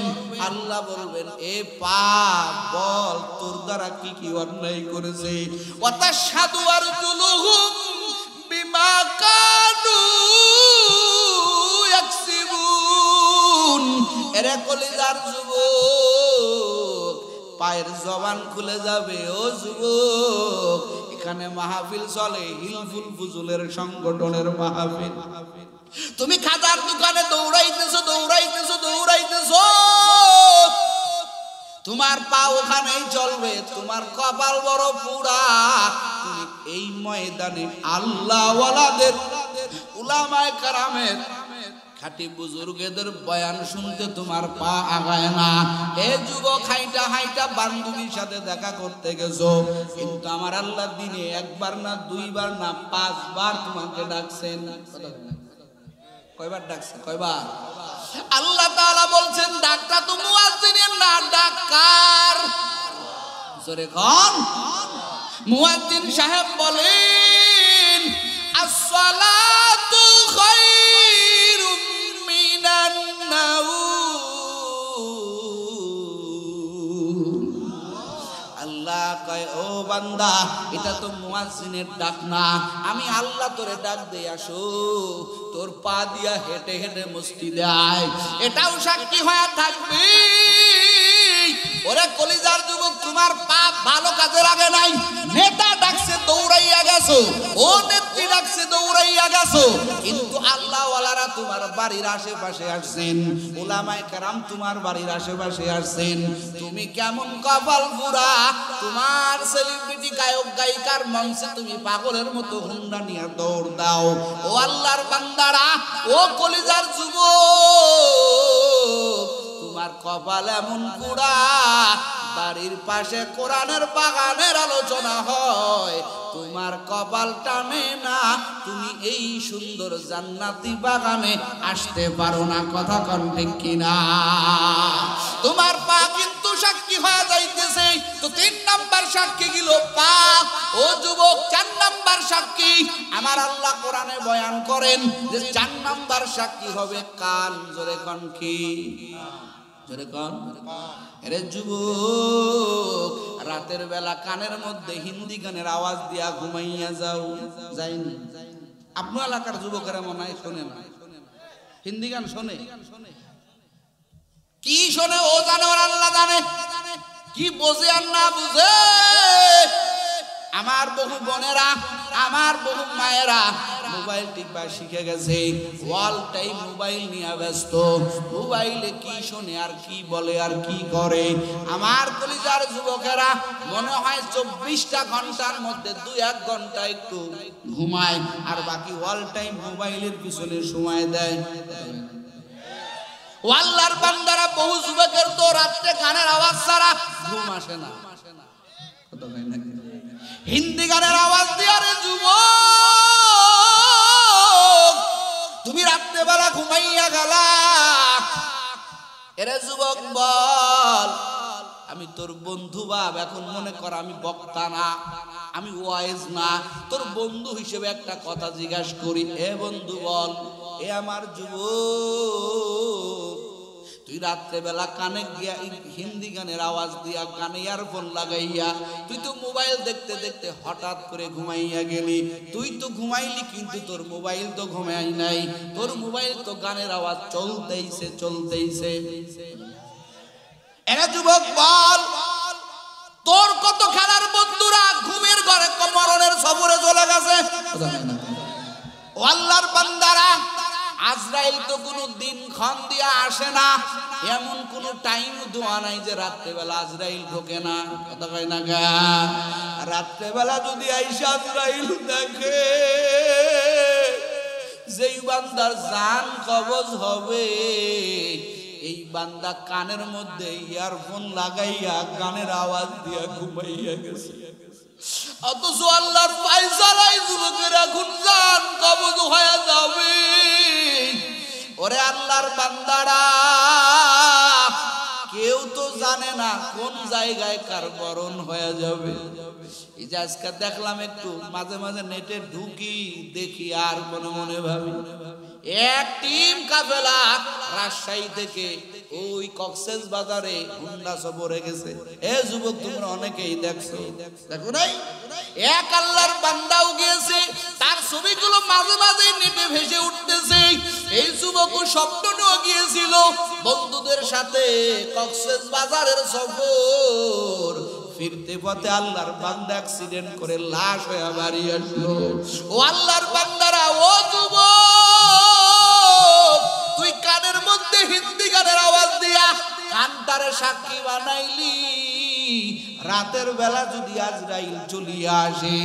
আল্লাহ বলবেন এ পাপ বল তোর দ্বারা কি কি অন্যায় করেছে। ওয়াতাশহাদু আরজুলুহুম বিমা কানু ইয়াকসিবুন। এরে কলিজার যুবক, পায়ের জবান খুলে যাবে। ও যুবক, এখানে মাহফিল চলে, হিলফুল ফুজুলের সংগঠনের মাহফিল। তুমি খাজার দোকানে দৌড়াইতেছো দৌড়াইতেছো দৌড়াইতেছো, তোমার পা ওখানেই চলবে, তোমার কপাল বড় পুরা। তুমি এই ময়দানে আল্লাহ ওয়ালাদের উলামায়ে কেরামের খাঁটি বুজুর্গদের বয়ান শুনতে তোমার পা আগায় না। এ যুবক হাইটা হাইটা বান্ধবীর সাথে দেখা করতে গেছো, কিন্তু আমার আল্লাহ দিনে একবার না দুইবার না 5 বার তোমাকে ডাকছেন। কয়বার ডাকছে? কয়বার? আল্লাহ তাআলা বলছেন ডাকটা তো মুয়াজ্জিনের না, ডাক কার? জোরে কোন? মুয়াজ্জিন সাহেব বলেন আসসালাতু খায়রুম মিনান নাওম। আল্লাহ কয় ও বান্দা, এটা তো মুয়াজ্জিনের ডাক না, আমি আল্লাহ তোরে ডাক দেই আসো। তোর পা দিয়া হেঁটে হেঁটে মসজিদে আয়, এটাও সাক্ষী হয়ে থাকবে। ওরে কলিজার যুবক, তোমার পা ভালো কাজে লাগে নাই, নেতা ডাকছে দৌড়াইয়া গেছো, ও নেত্রী ডাকছে দৌড়াইয়া গেছো, কিন্তু আল্লাহ ওয়ালারা তোমার বাড়ির আশেপাশে আসছেন, উলামায়ে কেরাম তোমার বাড়ির আশেপাশে আসছেন। তুমি কেমন কপাল পুরা, তোমার সেলিব্রিটি গায়ক গায়িকার মঞ্চে তুমি পাগলের মতো হুন্ডা নিয়ে দৌড় দাও। ও আল্লাহর বান্দারা, ও কলিজার যুবক, তোমার কপাল এমন পুরা, বাড়ির পাশে কোরআনের বাগানের আলোচনা হয়, তোমার কপাল টানে না, তুমি এই সুন্দর জান্নাতি বাগানে আসতে পারো না। কথা কোন ঠিক কিনা? তোমার পা কিন্তু সাক্ষী হয়ে যাইতেছে। তো 3 নাম্বার সাক্ষী গেল পা। ও যুবক, 4 নাম্বার সাক্ষী আমার আল্লাহ কোরআনে বয়ান করেন যে 4 নাম্বার সাক্ষী হবে কান। জোরে কোন কি? জোরে কোন? আরে যুবক, রাতের বেলা কানের মধ্যে হিন্দি গানের আওয়াজ দিয়া ঘুমাইয়া যাও, যাইনি? আপনার এলাকার যুবকেরা মনে হয় শোনে না, হিন্দি গান শোনে? কি শোনে ও জানে, ওর আল্লাহ জানে। কি বোঝে আর না বুঝে। আমার বহু বোনেরা, আমার বহু মায়েরা মোবাইল টিপা শিখে গেছে, অল টাইম মোবাইল নিয়ে ব্যস্ত। মোবাইলে কি শোনে আর কি বলে আর কি করে। আমার কলিজার যুবকেরা মনে হয় 24টা ঘন্টার মধ্যে 2-1 ঘন্টা একটু ঘুমায়, আর বাকি অল টাইম মোবাইলের পিছনে সময় দেয়। আল্লাহর বান্দারা, বহু যুবকের তো রাতে গানের আওয়াজ ছাড়া ঘুম আসে না। হিন্দি গানের আওয়াজ দিয়ে, আরে যুবক, তুমি রাত্রে বেলা ঘুমাইয়া গেলা। এরে যুবক বল, আমি তোর বন্ধু বাপ, এখন মনে কর আমি বক্তা না, আমি ওয়াইজ না, তোর বন্ধু হিসেবে একটা কথা জিজ্ঞাসা করি। এ বন্ধু বল, এ আমার যুবক, তুই রাত্রে বেলা কানে গিয়া হিন্দি গানের আওয়াজ দিয়া কানে ইয়ারফোন লাগাইয়া তুই তো মোবাইল দেখতে দেখতে হঠাৎ করে ঘুমাইয়া গেলি। তুই তো ঘুমাইলি, কিন্তু তোর মোবাইল তো ঘুমাই নাই, তোর মোবাইল তো গানের আওয়াজ চলতেইছে চলতেইছে। এরা যুবক বল, তোর কত খেলার বন্ধুরা ঘুমের ঘরে মরণের সফরে চলে গেছে। ও আল্লাহর বান্দারা, আজরাইল তো কোনো দিন ক্ষণ দিয়া আসে না, এমন কোন টাইম দোয়া নাই যে রাত্রেবেলা আজরাইল ঢোকে না। কথা কয় না গা? রাত্রেবেলা যদি আইসা আজরাইল দেখে, যেই বান্দার জান কবজ হবে, এই বান্দা কানের মধ্যে ইয়ারফোন লাগাইয়া গানের আওয়াজ দিয়া ঘুমাইয়া গেছে। অথচ আল্লাহর ফায়সালাই যুবকের এখন জান কবজ হয়ে যাবে। ওরে আল্লাহর বান্দারা, কেউ তো জানে না কোন জায়গায় কার মরণ হয়ে যাবে। এই যে আজকে দেখলাম, একটু মাঝে মাঝে নেটে ঢুকি দেখি, আর মনে মনে ভাবি, এক টিম কাফেলা রাজশাহী থেকে ওই কক্সেস বাজারে হুন্ডা সফরে গেছে। এ যুবক, তোমরা অনেকেই দেখছো, দেখো নাই? এক আল্লাহর বান্দাও গিয়েছে, তার ছবিগুলো মাঝে মাঝে নেটে ভেসে উঠতেছে। এই যুবক স্বপ্ন নিয়ে গিয়েছিল বন্ধুদের সাথে কক্সেস বাজারের সফর। ফিরতে পথে আল্লাহর বান্দা অ্যাক্সিডেন্ট করে লাশ হয়ে বাড়ি আসলো। ও আল্লাহর বান্দারা, ও যুবক, তুই কানের মধ্যে হিন্দি গানের আওয়াজ দিয়া কানটারে সাক্ষী বানাইলি। রাতের বেলা যদি আজরাইল চলিয়া আসে,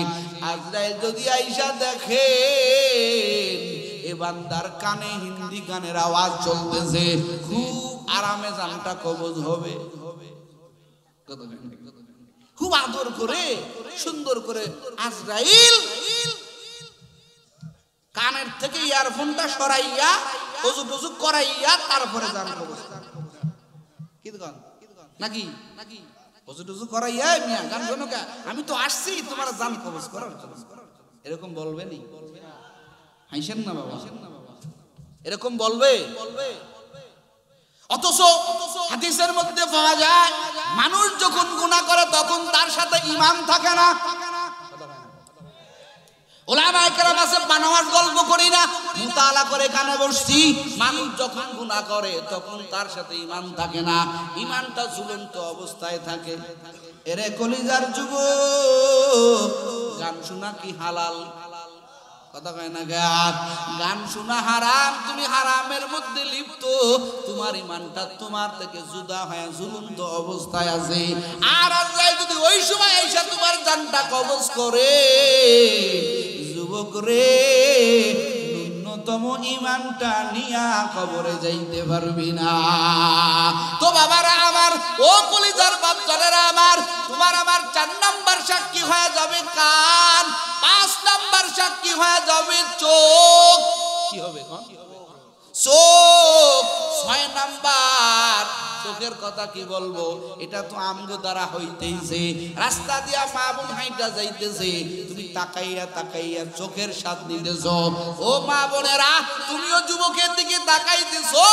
আজরাইল যদি আইসা দেখে এ বান্দার কানে হিন্দি গানের আওয়াজ চলতেছে, খুব আরামে জানটা কবজ হবে। খুব আদর করে সুন্দর করে আজরাইল কানের থেকে ইয়ারফোনটা সরাইয়া ওযু টযু করাইয়া তারপরে জান কবজ কি গান নাকি ওযু টযু করাইয়া মিয়া গান শোনো কা, আমি তো আসছি তোমার জান কবজ করার জন্য। এরকম বলবে নি? হাসেন না বাবা, এরকম বলবে? অথচ হাদিসের মধ্যে পাওয়া যায় মানুষ যখন গুনাহ করে তখন তার সাথে ঈমান থাকে না। ওলামায়ে কেরাম আছে, বানোয়াট গল্প করি না, মুতালা করে এখানে বসছি। মানুষ যখন গুনাহ করে তখন তার সাথে ঈমান থাকে না, ঈমানটা ঝুলন্ত অবস্থায় থাকে। এরে কলিজার যুবক, গান শোনা কি হালাল? কথা কয় না গান শোনা হারাম, তুমি হারামের মধ্যে লিপ্ত, তোমার ঈমানটা তোমার থেকে জুদা হয়ে ঝুলন্ত অবস্থায় আছে। আর আল্লাহ যদি ওই সময় এসে তোমার জানটা কবজ করে, যুবক রে ন্যূনতম ঈমানটা নিয়া কবরে যাইতে পারবি না। তো বাবারা আমার, ও কলিজার বাচ্চারা আমার, তোমার আমার 4 নাম্বার সাক্ষী হয়ে যাবে কান, 5 নাম্বার সাক্ষী হয়ে যাবে চোখ। কি হবে চোখ? 6 নাম্বার চোখের কথা কি বলবো, এটা তো আমগো দ্বারা হইতেইছে। রাস্তা দিয়া মা বোন হাইটা যাইতেছে, তুমি তাকাইয়া তাকাইয়া চোখের স্বাদ নিতেছো। ও মা বোনেরা, তুমিও যুবকের দিকে তাকাইতেছো,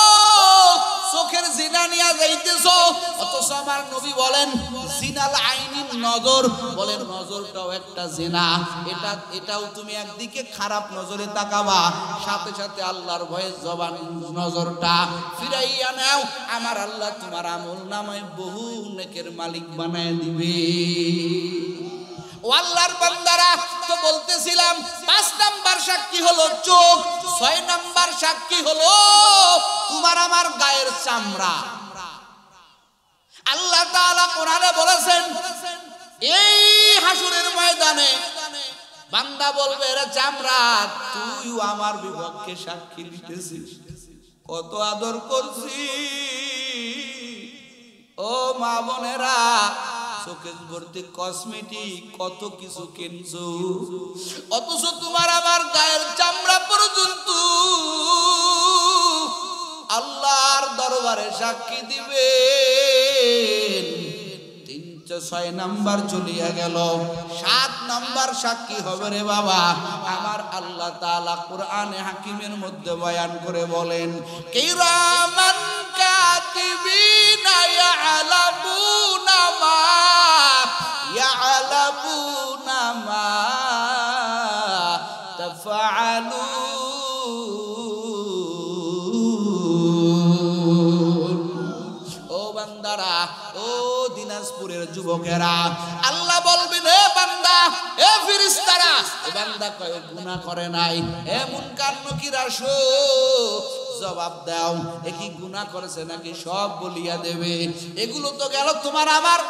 চোখের জিনা নিয়া যাইতেছো। অথচ আমার নবী বলেন জিনাল আইনিন নজর, বলেন নজরটাও একটা জিনা। এটাও তুমি একদিকে খারাপ নজরে তাকাবা, সাথে সাথে আল্লাহর ভয়ে জবান নজরটা ফিরাইয়া নাও। আমার আল্লাহ তোমার আমল নামায় বহু নেকের মালিক বানায় দিবে। ও আল্লাহর বান্দারা, তো বলতেছিলাম 5 নাম্বার সাক্ষী হলো চোখ, 6 নাম্বার সাক্ষী হলো তোমার আমার গায়ের চামড়া। আল্লাহ তাআলা কোরআনে বলেছেন, এই হাসরের ময়দানে বান্দা বলবে, রে চামড়া, তুইও আমার বিপক্ষে সাক্ষী দিতেছিস, কত আদর করছি। ও মা বোনেরা, চোখের ভর্তি কসমেটিক কত কিছু কিনছো, অথচ তোমার আমার গায়ের চামড়া পর্যন্ত আল্লাহর দরবারে সাক্ষী দিবে। 6 নাম্বার চলিয়া গেল, 7 নাম্বার সাক্ষী হবে রে বাবা। আমার আল্লাহ তাআলা কোরআনে হাকিমের মধ্যে বয়ান করে বলেন, কিরামান কাতিবিনা ইয়ালামুনা মা তাফআলুন। ও বান্দারা, ও দিনাজপুরের যুবকেরা, আল্লাহ বলবেন, এ বান্দা, এ ফেরেশতারা, এ বান্দা কয় গুনাহ করে নাই, এ মুনকার নকির আসো, জবাব দাও, এ কি গুনাহ করেছে নাকি সব বলিয়া দেবে। এগুলো তো গেল তোমার আমার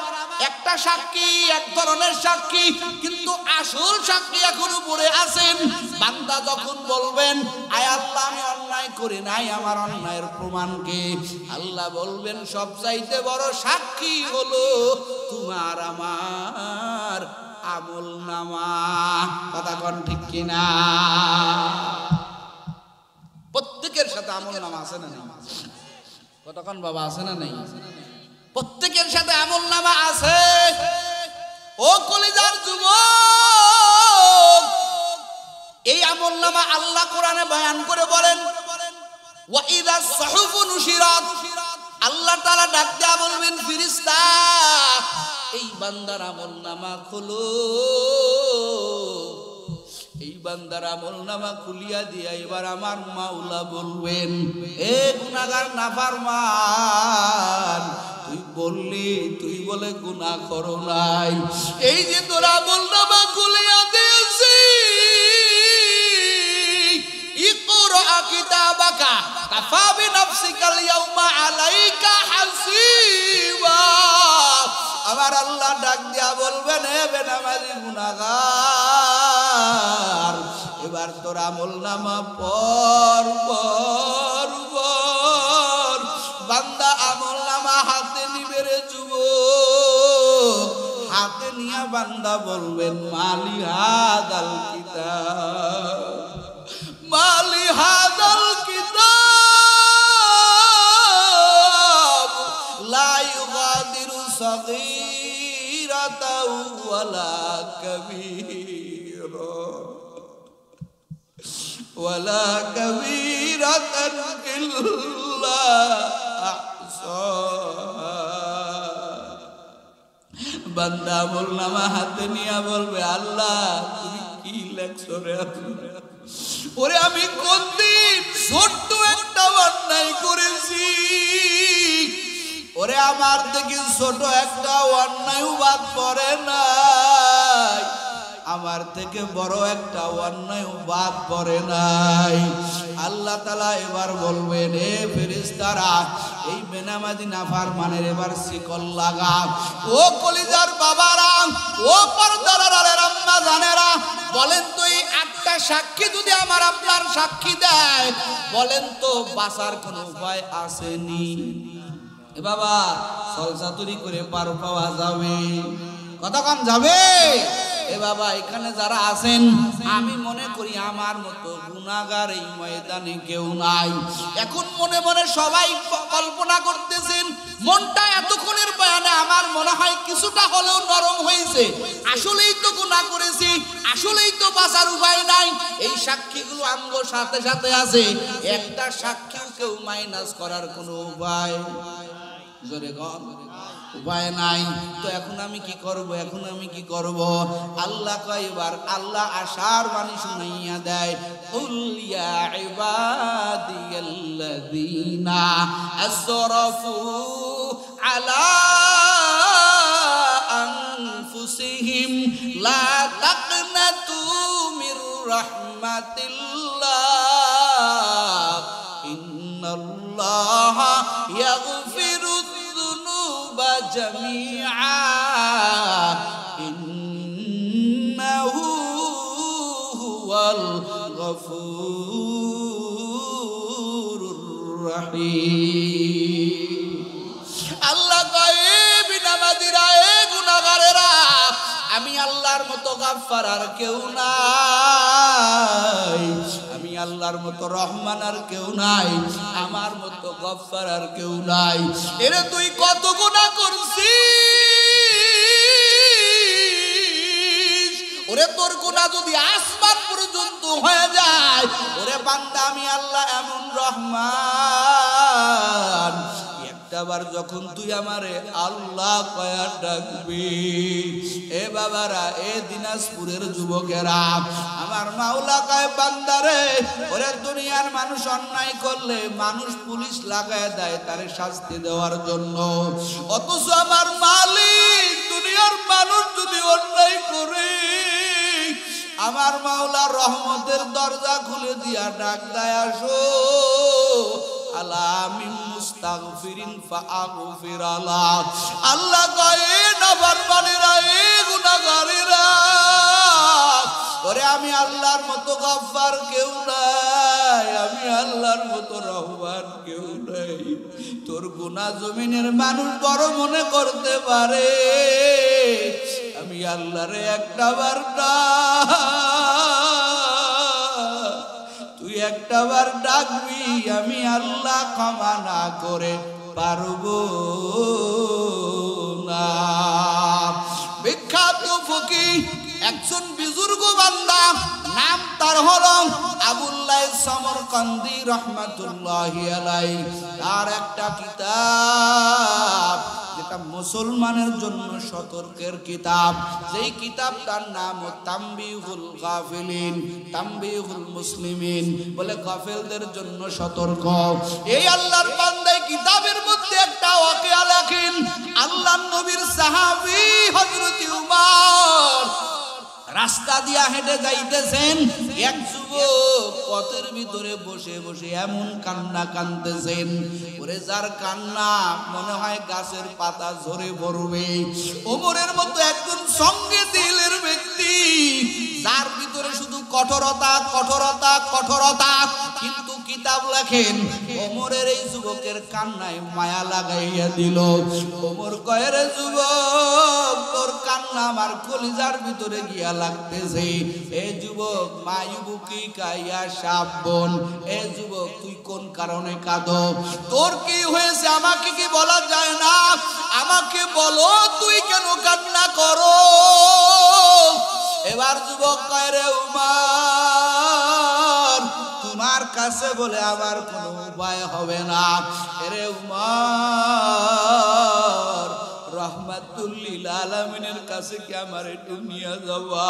একটা সাক্ষী, এক ধরনের সাক্ষী, কিন্তু আসল সাক্ষী এখনো পড়ে আছেন। বান্দা যখন বলবেন, আয় আল্লাহ আমি অন্যায় করি নাই, আমার অন্যায়ের প্রমাণ কি? আল্লাহ বলবেন, সবচাইতে বড় সাক্ষী হলো তোমার আমার আমল নামা। কথা কোন ঠিক কিনা? প্রত্যেকের সাথে আমল নামা আছে না নেই? কতক্ষণ বাবা আছে না নেই? প্রত্যেকের সাথে আমল নামা আছে। ও কলিজার যুবক, এই আমল নামা আল্লাহ কোরআনে বয়ান করে বলেন, ওয়া ইযা সুহুফু নুশিরাত, আল্লাহ তাআলা ডাক দেয়া বলবেন, ফেরেশতা এই বান্দার আমল নামা খুলো। এই বান্দার আমল নামা খুলিয়া দিয়া এবার আমার মাওলা বলবেন, এ গুনাহগার নাফরমান, তুই বলে গুনাহ করো নাই, এই যে তোর আমল নামা খুলিয়া দিয়েছি, ইকরা কিতাবাকা কাফা বিনাফসিকাল ইয়াউমা আলাইকা হাসিবা। আমার আল্লাহ ডাক দিয়া বলবেন, হে বেনামাজি গুনাহগার, এবার তোর আমল নামা পর পর পর বান্দা আমল নামা হাতে নিবে রে যুবক। হাতে নিয়ে বান্দা বলবেন মালি হাদাল কিতাব, মালি হাদাল কিতাব লা ইউগাদিরু সগীরাতাও ওয়ালা কাবীরা ওয়ালা কাবীরাতান ইল্লা আহসাহা। বান্দা আমলনামা হাতে নিয়ে বলবে আল্লাহ তুমি কি লেখছো রে? ওরে আমি কোন দিন ছোট্ট একটা অন্যায় করেছি, ওরে আমার থেকে ছোট একটা অন্যায় বাদ পড়ে নাই, আমার থেকে বড় একটা অন্যায় বাদ পড়ে নাই। আল্লাহ তাআলা এবার বলবেন এ ফেরেশতারা এই বেনামাজি নাফরমানের এবার শিকল লাগা। ও কলিজার বাবারা, ও পর্দার আড়ালের আম্মা জানেরা, বলেন তো এই 8টা সাক্ষী যদি আমার আপনার সাক্ষী দেয়, বলেন তো বাঁচার কোনো উপায় আসেনি? এ বাবা সলসাতুরি করে পার পাওয়া যাবে? কতক্ষণ যাবে? এ বাবা এখানে যারা আছেন আমি মনে করি আমার মতো গুনাহগার এই ময়দানে কেউ নাই। এখন মনে মনে সবাই কল্পনা করতেছেন, মনটা এতক্ষণের বয়ানে আমার মনে হয় কিছুটা হলেও নরম হয়েছে। আসলেই তো গুনাহ করেছি, আসলেই তো বাঁচার উপায় নাই। এই সাক্ষীগুলো আমগো সাথে সাথে আছে, একটা সাক্ষীও কেউ মাইনাস করার কোনো উপায় জোরে গন উপায় নাই। তো এখন আমি কি করব? এখন আমি কি করব? আল্লাহ কয় এবার আল্লাহ আশার বাণী শুনাইয়া দেয়, কুল ইয়া ইবাদিয়াল্লাযীনা আসরাফু আলা আনফুসিহিম লা তাকনাতু মির রাহমাতিল্লাহ ইন্নাল্লাহা ইয়াগফিরু জামিআ ইন্নাহু হুয়াল গফুরুর রহিম। আল্লাহ কয় বিনামাজিরা, এ গুনাহগারেরা, আমি আল্লাহর মতো গাফফার আর কেউ নাই, আমি আল্লাহর মতো রহমান আর কেউ নাই, আমার মতো গফফার আর কেউ নাই। এরে তুই কত গুনাহ করছিস, ওরে তোর গুনাহ যদি আসমান পর্যন্ত হয়ে যায়, ওরে বান্দা আমি আল্লাহ এমন রহমান, একটাবার যখন তুই আমারে আল্লাহ কয়া ডাকবি। এ বাবারা, এ দিনাজপুরের যুবকেরা, আমার মাওলা কয় বান্দারে, ওরে দুনিয়ার মানুষ অন্যায় করলে মানুষ পুলিশ লাগায় দেয় তারে শাস্তি দেওয়ার জন্য, অথচ আমার মালিক দুনিয়ার মানুষ যদি অন্যায় করে আমার মাওলা রহমতের দরজা খুলে দিয়া ডাক দেয়, আসো আলামিন মুস্তাগফিরিন ফাআগফির আলা। আল্লাহ কয় নাফরমানেরা, এ গুনাহগারেরা, ওরে আমি আল্লাহর মতো গফফার কেউ নাই, আমি আল্লাহর মতো রহমান কেউ নাই। তোর গুনাহ জমিনের মানুষ বড় মনে করতে পারে, আমি আল্লাহরে একটাবার তুই একটাবার ডাকবি, আমি আল্লাহ ক্ষমা না করে পারবো না। বিখ্যাত ফকিহ একজন বুজুর্গ বান্দা, নাম তার হলো আবুল্লাহ সমরকান্দি রহমাতুল্লাহি আলাইহি। তার একটা কিতাব যেটা মুসলমানের জন্য সতর্কের কিতাব, যেই কিতাবটার নাম তামবিহুল গাফিলিন, তামবিহুল মুসলিমিন, বলে গাফেলদের জন্য সতর্ক। এই আল্লাহর বান্দা কিতাবের মধ্যে একটা ওয়াকিয়া লেখেন, আল্লাহর নবীর সাহাবী হযরত উমর রাস্তা দিয়া হেঁটে যাইতেছেন, এক যুবক পথের ভিতরে বসে বসে এমন কান্না কাঁদতেছেন, ওরে যার কান্না মনে হয় গাছের পাতা ঝরে পড়বে। ওমরের মতো একজন সঙ্গে দিলের ব্যক্তি যার ভিতরে শুধু কঠোরতা কঠোরতা কঠোরতা, কিন্তু কিতাব লেখেন ওমরের এই যুবকের কান্নায় মায়া লাগাইয়া দিল। ওমর কয় রে যুবক, তোর কান্না আমার কলিজার ভিতরে গিয়া লাগতেছে। এ যুবক, মায়ুবুকি কাইয়া সাবন, এ যুবক তুই কোন কারণে কাঁদো? তোর কি হয়েছে আমাকে কি বলা যায় না? আমাকে বলো তুই কেন কান্না করো? এবার যুবক কয় রে উমর, তোমার কাছে বলে আমার কোনো উপায় হবে না। রে উমর, রহমাতুল লিল আলামিনের কাছে কি আমার একটু নিয়ে যাবা?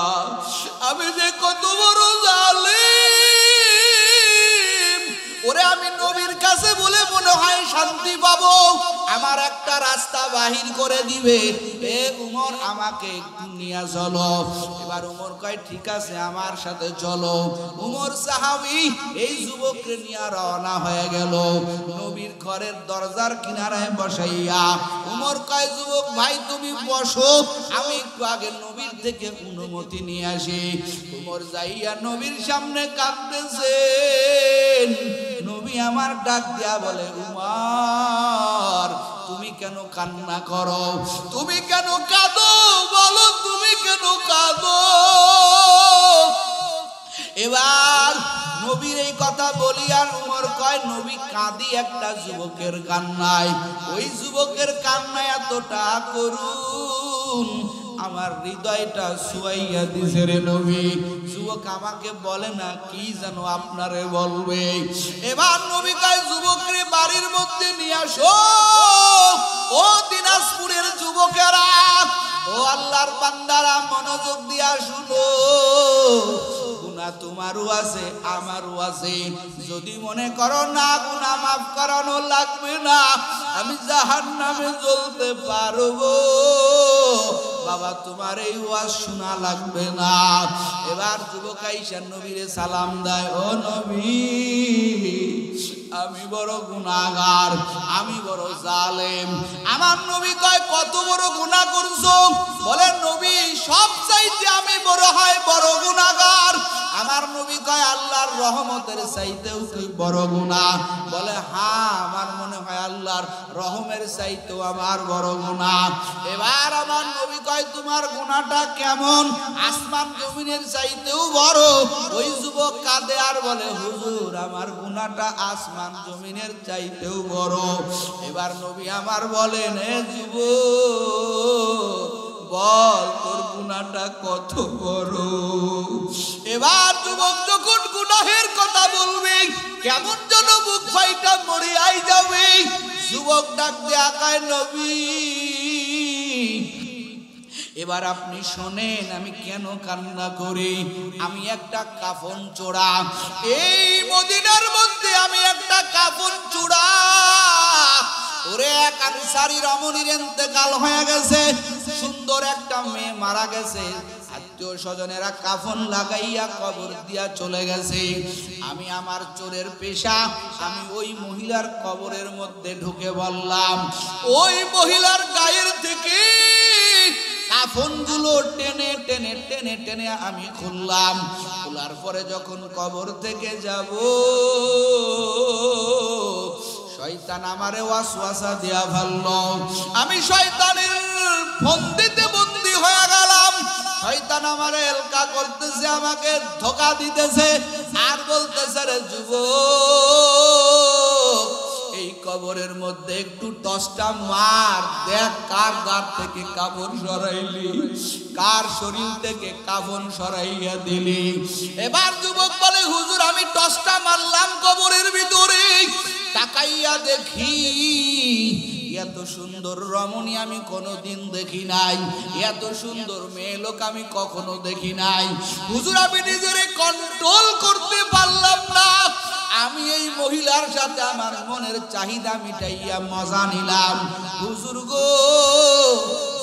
আমি যে কত বড় জালিম, ওরে আমি নবীর কাছে বলে মনে হয় শান্তি পাবো, আমার একটা রাস্তা বাহির করে দিবে। এ উমর, আমাকে একটু নিয়ে চলো। এবার উমর কয় ঠিক আছে, আমার সাথে চলো। উমর সাহাবী এই যুবককে নিয়ে রওনা হয়ে গেল নবীর ঘরের দরজার কিনারায় বসাইয়া। উমর কয় যুবক ভাই তুমি বসো, আমি একটু আগে নবীর থেকে অনুমতি নিয়ে আসি। উমর যাইয়া নবীর সামনে কাঁদতেছেন। নবী আমার ডাক দিয়া বলে উমর, তুমি কেন কান্না করো? তুমি কেন কাঁদো? বলো তুমি কেন কাঁদো? এবার নবীর এই কথা বলি আর উমর কয় নবী কাঁদি একটা যুবকের কান্নায়। ওই যুবকের কান্নায় এতটা করুন, আমার হৃদয়টা সুয়াইয়া দিছে রে নবী। যুবক আমাকে বলে না কি যেন আপনারে বলবে। এবার নবী কয় যুবকরে বাড়ির মধ্যে নিয়ে আসো। ও দিনাজপুরের যুবকেরা, ও আল্লাহর বান্দারা, মনোযোগ দিয়া শুনো। গুনাহ তোমারও আছে আমারও আছে। যদি মনে করো না গুনাহ মাফ করানো লাগবে না, আমি জাহান্নামে জ্বলতে পারবো, বাবা তোমার এই ওয়াজ শোনা লাগবে না। এবার যুবক আইসা নবীরে সালাম দেয়, ও নবী, আমি বড় গুনাহগার, আমি বড় জালেম। আমার নবী কয় কত বড় গুনাহ করছো? বলে নবী সবচাইতে আমি বড় হয় বড় গুনাহগার। আমার নবী কয় আল্লাহর রহমতের চাইতেও কি বড় গুনাহ? বলে হ্যাঁ, আমার মনে হয় আল্লাহর রহমের চাইতেও আমার বড় গুনাহ। এবার আমার নবী কয় তোমার গুনাহটা কেমন? আসমান জমিনের চাইতেও বড়। ওই যুবক কাঁদে আর বলে হুজুর, আমার গুনাহটা আসমান জমিনের চাইতেও বড়। এবার নবী আমার বলেন, এ যুবক বল তোর গুনাহটা কত বড়? এবার যুবক যখন গুনাহের কথা বলবে কেমন যেন বুক ফাইটা মরে আই যাবে। যুবক ডাক দিয়ে কয় নবী, এবার আপনি শোনেন আমি কেন কান্না করি। আমি একটা কাফন চোরা, এই মদিনার মধ্যে আমি একটা কাফন চোরা। ওরে এক আনসারী রমণীর ইন্তেকাল হয়ে গেছে, সুন্দর একটা মেয়ে মারা গেছে, আত্মীয় স্বজনেরা কাফন লাগাইয়া কবর দিয়া চলে গেছে। আমি আমার চোরের পেশা, আমি ওই মহিলার কবরের মধ্যে ঢুকে বললাম, ওই মহিলার গায়ের থেকে কাফনগুলো টেনে টেনে টেনে টেনে আমি খুললাম। খোলার পরে যখন কবর থেকে যাব, শয়তান আমারে ওয়াসওয়াসা দিয়া ফেললো। আমি শয়তানের ফন্দিতে বন্দী হয়ে গেলাম। শয়তান আমারে এলকা করতেছে, আমাকে ধোঁকা দিতেছে আর বলতেছে, রে যুবক, এই কবরের মধ্যে একটু টসটা মার, দেখ কার গার থেকে কাফন সরাইলি, কার শরীর থেকে কাফন সরাইয়া দিলি। এবার যুবক বলে হুজুর আমি টসটা মারলাম কবরের ভিতরে, তাকাইয়া দেখি এত সুন্দর রমণী আমি কোনোদিন দেখি নাই, এত সুন্দর মেয়ে লোক আমি কখনো দেখি নাই। হুজুর আমি নিজেরে কন্ট্রোল করতে পারলাম না। আমি এই মহিলার সাথে আমার মনের চাহিদা মিটাইয়া মজা নিলাম। হুজুর গো,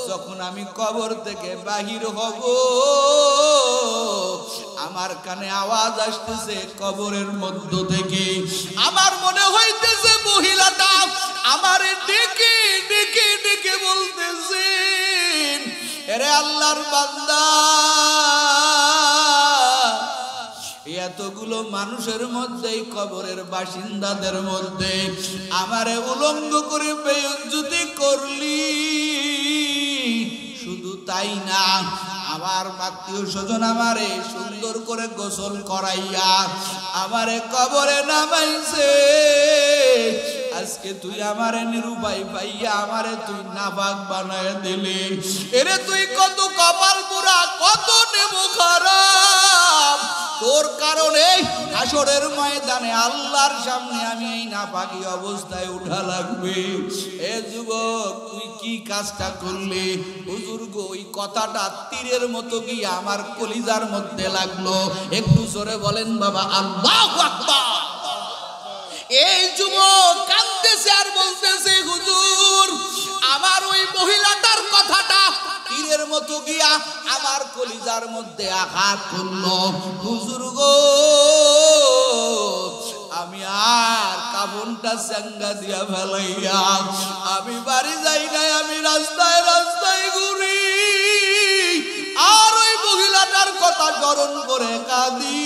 যখন আমি কবর থেকে বাহির হব, আমার কানে আওয়াজ আসতেছে কবরের মধ্য থেকে। আমার মনে হইতেছে মহিলাটা আমার ডেকে ডেকে ডেকে বলতেছে, এরে আল্লাহর বান্দা, এতগুলো মানুষের মধ্যে কবরের বাসিন্দাদের মধ্যে আমারে উলঙ্গ করে বেইজ্জতি করলি। শুধু তাই না, আমার আত্মীয় স্বজন আমারে সুন্দর করে গোসল করাইয়া আমারে কবরে নামাইছে। আজকে তুই আমারে নিরুপায় পাইয়া আমারে তুই নাপাক বানায় দিলি। এরে তুই কত কপাল পুরা, কত নেব খারাপ। তোর কারণে হাসরের ময়দানে আল্লাহর সামনে আমি এই নাপাকি অবস্থায় উঠা লাগবে। এ যুবক, তুই কি কাজটা করলি? হুজুর গো, ওই কথাটা তীরের মতো গিয়ে আমার কলিজার মধ্যে লাগলো। একটু জোরে বলেন বাবা আল্লাহু আকবার। এই যুবক কাঁদতেছে আর বলতেছে, হুজুর আমার ওই মহিলাটার কথাটা তীরের মতো গিয়া আমার কলিজার মধ্যে আঘাত করলো। হুজুর গো, আমি আর কাফনটা চাঙ্গা দিয়া ফেলাইয়া আমি বাড়ি যাই নাই, আমি রাস্তায় রাস্তায় ঘুরি আর ওই মহিলাটার কথা স্মরণ করে কাঁদি।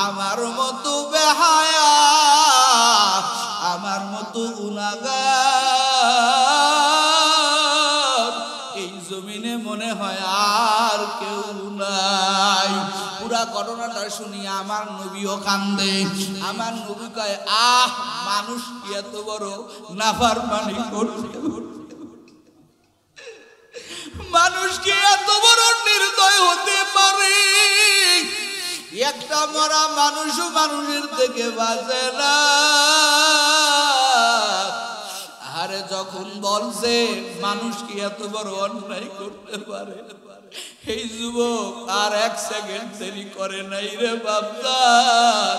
আমার মতো বেহায়া, আমার মতো গুনাহগার এই জমিনে মনে হয় আর কেউ নাই। পুরা ঘটনাটা শুনি আমার নবীও কান্দে। আমার নবী কয়, আহ, মানুষ কি এত বড় নাফরমানি করছে? মানুষ কি এত বড় নির্দয় হতে পারে? একটা মরা মানুষও মানুষের থেকে বাঁচে না। আরে যখন বলছে মানুষ কি এত বড় অন্যায় করতে পারে, এই যুবক আর এক সেকেন্ড দেরি করে নাই রে বাপদার।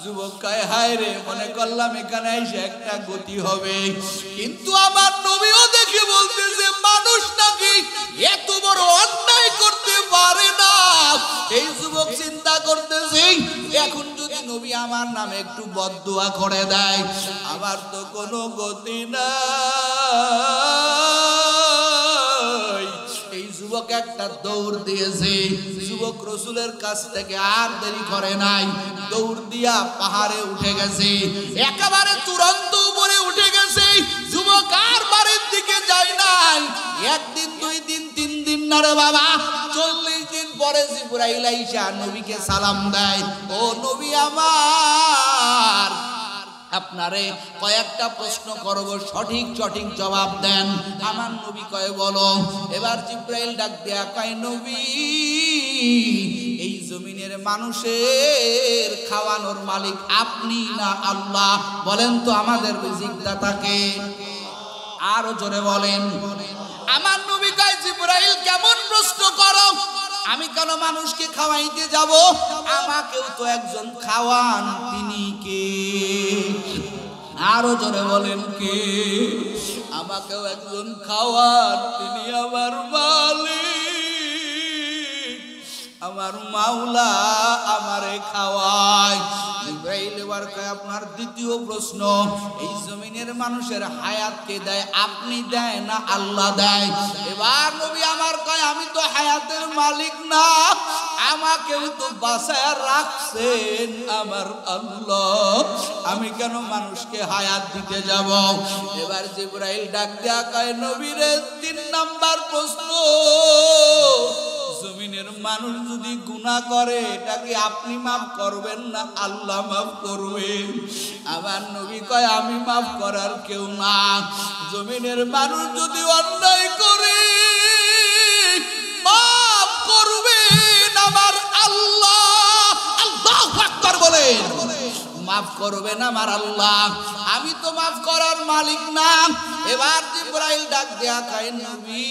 যুবক কয়, হায় রে, মনে করলাম এখানে এসে একটা গতি হবে, কিন্তু আমার নবীও দেখে বলতেছে মানুষ নাকি এত বড় অন্যায় করতে পারে না। এই যুবক চিন্তা করতেছে, এখন যদি নবী আমার নামে একটু বদদুয়া করে দেয়, আমার তো কোনো গতি নাই। এই যুবক একটা দৌড় দিয়েছে। যুবক রসুলের কাছ থেকে আর দেরি করে নাই, দৌড় দিয়া পাহাড়ে উঠে গেছে, একেবারে তুরন্ত উপরে উঠে গেছে। যুবক আর বাড়ির দিকে যায় নাই। একদিন, দুই দিন, তিন দিন না রে বাবা, 40 দিন পরে জিবরাইল আইসা নবীকে সালাম দেয়, ও নবী আমার, আপনারে কয়েকটা প্রশ্ন করব, সঠিক সঠিক জবাব দেন। আমার নবী কয়, বলো। এবার জিবরাইল ডাক দেয়া কয়, নবী, এই জমিনের মানুষের খাওয়ানোর মালিক আপনি না আল্লাহ? বলেন তো আমাদের রিজিক দাতাকে? আরো জোরে বলেন। আমার নবী কয়, জিবরাইল কেমন প্রশ্ন করো? আমি কেন মানুষকে খাওয়াইতে যাব? আমাকেও তো একজন খাওয়ান, তিনি কে? আরো জোরে বলেন, কে? আমাকেও একজন খাওয়ান, তিনি আমার মালিক, আমার মাওলা, আমারে খাওয়ায়। জিবরাইল এবার কয়, আপনার দ্বিতীয় প্রশ্ন, এই জমিনের মানুষের হায়াত কে দেয়, আপনি দেয় না আল্লাহ দেয়? এবার নবী আমার কয়, আমি তো হায়াতের মালিক না, আমাকেও তো বাঁচায় রাখছেন আমার আল্লাহ, আমি কেন মানুষকে হায়াত দিতে যাব? এবার জিবরাইল ডাক দেয়া কয়, নবীরে 3 নাম্বার প্রশ্ন, জমিনের মানুষ যদি গুনাহ করে এটা কি আপনি মাফ করবেন না আল্লাহ মাফ করবেন? আমার নবী কয়, আমি মাফ করার কেউ না। জমিনের মানুষ যদি অন্যায় করে মাফ করবেন আমার আল্লাহ। আল্লাহু আকবার বলেন। মাফ করবেন আমার আল্লাহ, আমি তো মাফ করার মালিক না। এবার জিবরাইল ডাক দেয়া কয়, নবী,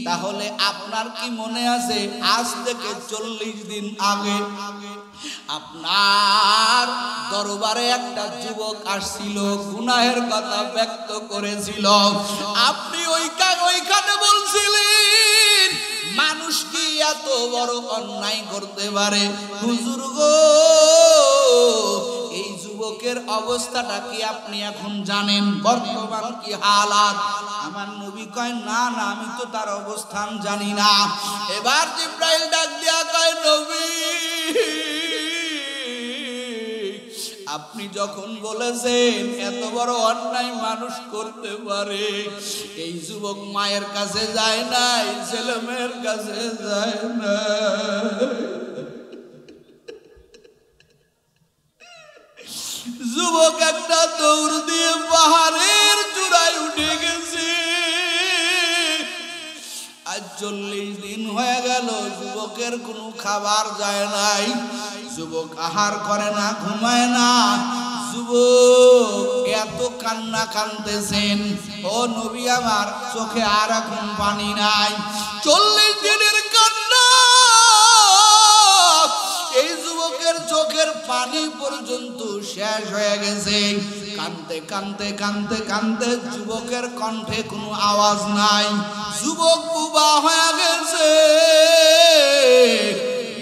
তাহলে আপনার কি মনে আছে আজ থেকে 40 দিন আগে আপনার দরবারে একটা যুবক আসছিল, গুনাহের কথা ব্যক্ত করেছিল, আপনি ওইখানে বলছিলেন মানুষ কি এত বড় অন্যায় করতে পারে? হুজুর গো, এই যুবক যুবকের অবস্থাটা কি আপনি এখন জানেন? বর্তমান কি হালাত? আমার নবী কয় না না, আমি তো তার অবস্থান জানি না। এবার জিবরাইল ডাক দিয়া কয় নবী, আপনি যখন বলেছেন এত বড় অন্যায় মানুষ করতে পারে, এই যুবক মায়ের কাছে যায় নাই, ছেলে মেয়ের কাছে যায় না, যুবক একটা দৌড় দিয়ে পাহাড়ের চূড়ায় উঠে গেছে। আজ 40 দিন হয়ে গেল যুবকের কোনো খাবার যায় নাই, যুবক আহার করে না, ঘুমায় না। যুবক এত কান্না কাঁদতেছেন, ও নবী আমার চোখে আর এখন পানি নাই। 40 দিনের কান্না, এই যুবকের চোখের পানি পর্যন্ত শেষ হয়ে গেছে। কাঁদতে কাঁদতে কাঁদতে কাঁদতে যুবকের কণ্ঠে কোনো আওয়াজ নাই, যুবক বুবা হয়ে গেছে।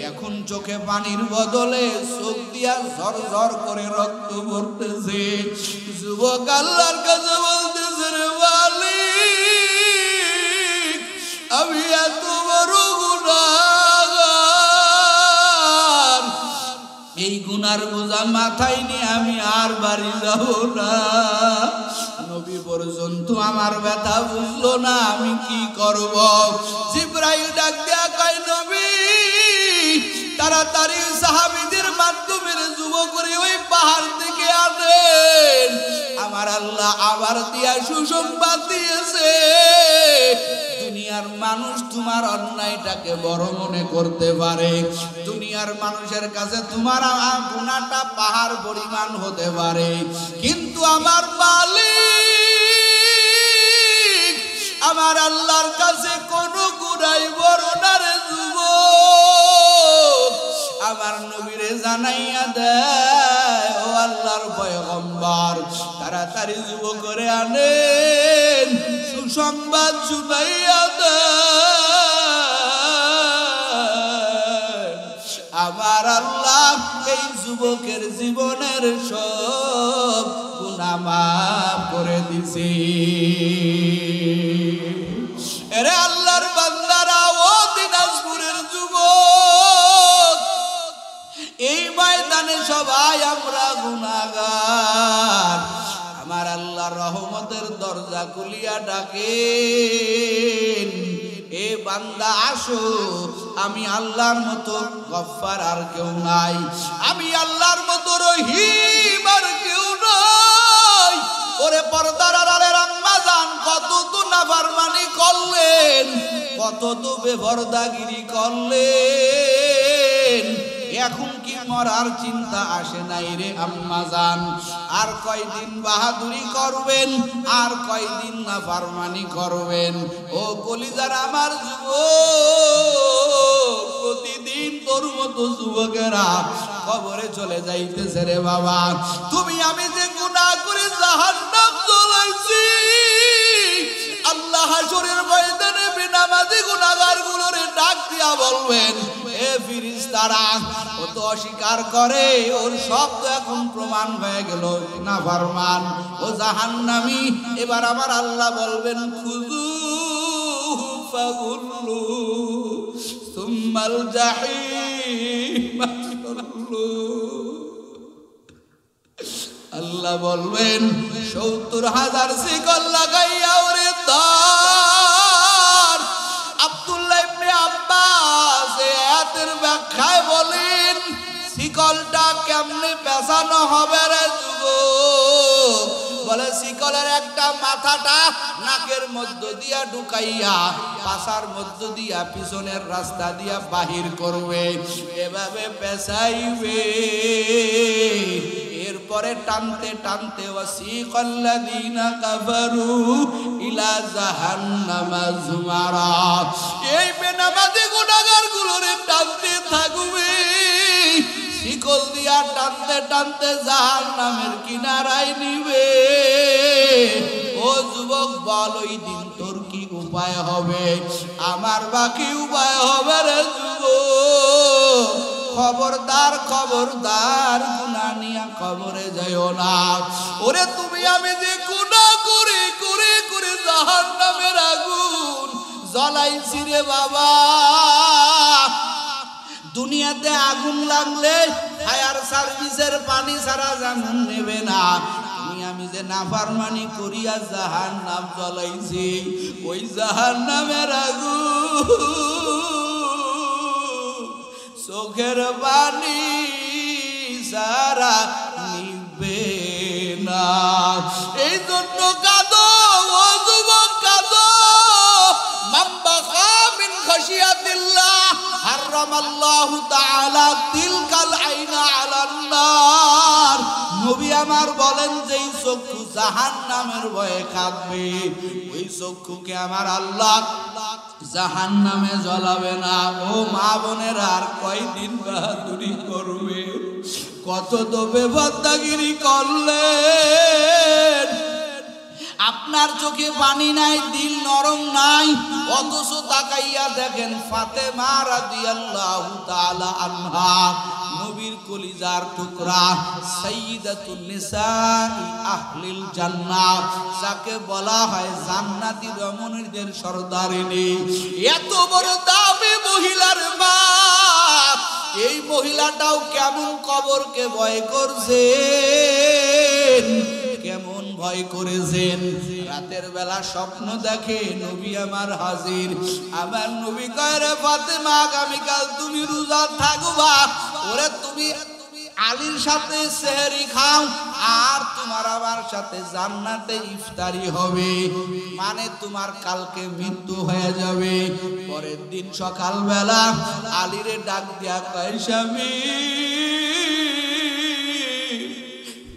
এখন চোখে পানির বদলে চোখ দিয়া ঝরঝর করে রক্ত পড়তেছে। যুবক আল্লাহর কাছে বলতেছে, রে মালিক, আমি এত বড় গুনাহগার, এই গুনার বোঝা মাথায় নিয়ে আমি আর বাড়ি যাব না। নবী পর্যন্ত আমার ব্যথা বুঝলো না, আমি কি করব? জিবরাইল ডাক দেয়া কয় নবী, তাড়াতাড়ি সাহাবীদের মাধ্যমে যুবকরে ওই পাহাড় থেকে আনেন। আমার আল্লাহ আবার দিয়া সুসংবাদ দিয়েছে, দুনিয়ার মানুষ তোমার অন্যায়টাকে বড় মনে করতে পারে, দুনিয়ার মানুষের কাছে তোমার গুনাহটা পাহাড় পরিমাণ হতে পারে, কিন্তু আমার মালিক আমার আল্লাহর কাছে কোনো গুনাহ বড় না রে যুবক। আমার নবীরে জানাইয়া দেয়, ও আল্লাহর পয়গম্বর, তাড়াতাড়ি যুবকরে আনেন, সুসংবাদ শুনাইয়া দেন। আমার আল্লাহ এই যুবকের জীবনের সব গুনাহ মাফ করে দিছে। এরে আল্লাহর বান্দারা, ও দিনাজপুরের যুবক, এই ময়দানে সবাই আমরা গুনাহগার। আমার আল্লাহর রহমতের দরজা খুলিয়া ডাকেন, এ বান্দা আসো, আমি আল্লাহর মতো গফফার আর কেউ নাই, আমি আল্লাহর মতো রহিম আর কেউ নাই। ওরে পর্দার আড়ালের আম্মা জান, কত তো নাফরমানি করলেন, কত তো বেপরদাগিরি করলেন, এখন কি মরার চিন্তা আসে নাই রে আম্মা জান? আর কয়দিন বাহাদুরি করবেন, আর কয়দিন নাফরমানি করবেন? ও কলিজার আমার যুবক, প্রতিদিন তোর মতো যুবকেরা কবরে চলে যাইতেছে রে বাবা। তুমি আমি যে গুনাহ করে জাহান্নাম জ্বলাইছি, আল্লাহ হাশরের ময়দানে বেনামাজি গুনাহগার গুলোরে ডাক দিয়া বলবেন, এ ফেরেশতারা, ও তো অস্বীকার করে, ওর সব তো এখন প্রমাণ হয়ে গেল নাফরমান, ও জাহান্নামী। এবার আমার আল্লাহ বলবেন, খুযু ফাগুল্লু সুম্মাল জাহিম সাল্লু। আল্লাহ বলবেন, ৭০,০০০ শিকল লাগাইয়া ওরে ধর। আব্দুল্লাহ ইবনে আব্বাস আয়াতের ব্যাখ্যায় বলেন, শিকলটা কেমনে পেছানো হবে রে যুবক? বলে শিকলের একটা মাথাটা নাকের মধ্য দিয়া ঢুকাইয়া পাছার মধ্য দিয়া পিছনের রাস্তা দিয়া বাহির করবে, এভাবে পেছাইবে। এরপরে টানতে টানতে ওয়াসিকাল্লাযীনা কাফারু ইলা জাহান্নামা যুমারা, এই বেনামাজি গুনাহগার গুলোরে টানতে থাকবে, শিকল দিয়া টানতে টানতে জাহান্নামের কিনারায় নিবে। ও যুবক বল, ওই দিন তোর কি উপায় হবে? আমার বাকি উপায় হবে রে যুবক। খবরদার খবরদার গুনাহ নিয়া কবরে যাইও না। ওরে তুমি আমি যে গুনাহ করে করে করে জাহান্নামের আগুন জ্বলাইছি রে বাবা, দুনিয়াতে আগুন লাগলে ফায়ার সার্ভিসের পানি ছাড়া যেমন নেবে না, তুমি আমি যে নাফরমানি করিয়া জাহান্নাম জ্বলাইছি, ওই জাহান্নামের আগুন চোখের পানি ছাড়া নিবে না। এই জন্য কাঁদো ও যুবক কাঁদো, মাম্বাকা মিন খাশিয়াতিল্লাহ হারামাল্লাহু তাআলা তিলকাল আইনা আলান নার। নবী আমার বলেন যেই চক্ষু জাহান্নামের ভয়ে কাঁদবে, ওই চক্ষুকে আমার আল্লাহ জাহান্নামে জ্বলাবে না। ও মা বোনেরা, আর কয়দিন বাহাদুরি করবে? কত তো বেপরদাগিরি করলেন, আপনার চোখে পানি নাই, দিল নরম নাই, অথচ তাকাইয়া দেখেন ফাতেমা রাদিয়াল্লাহু তাআলা আনহা, নবীর কলিজার টুকরা, সাইয়্যিদাতুন নিসাই আহলিল জান্নাহ, যাকে বলা হয় জান্নাতি রমণীদের সর্দারিনী, এত বড় দামি মহিলার মা, এই মহিলাটাও কেমন কবরকে ভয় করছেন, কেমন ভয় করেছেন। রাতের বেলা স্বপ্ন দেখে নবী আমার হাজির, আমার নবী কয় রে ফাতেমা, আগামীকাল তুমি রোজা থাকবা, ওরে তুমি আলীর সাথে সেহরি খাও, আর তোমার আমার সাথে জান্নাতে ইফতারি হবে, মানে তোমার কালকে মৃত্যু হয়ে যাবে। পরের দিন সকালবেলা আলীরে ডাক দিয়া কয়, স্বামী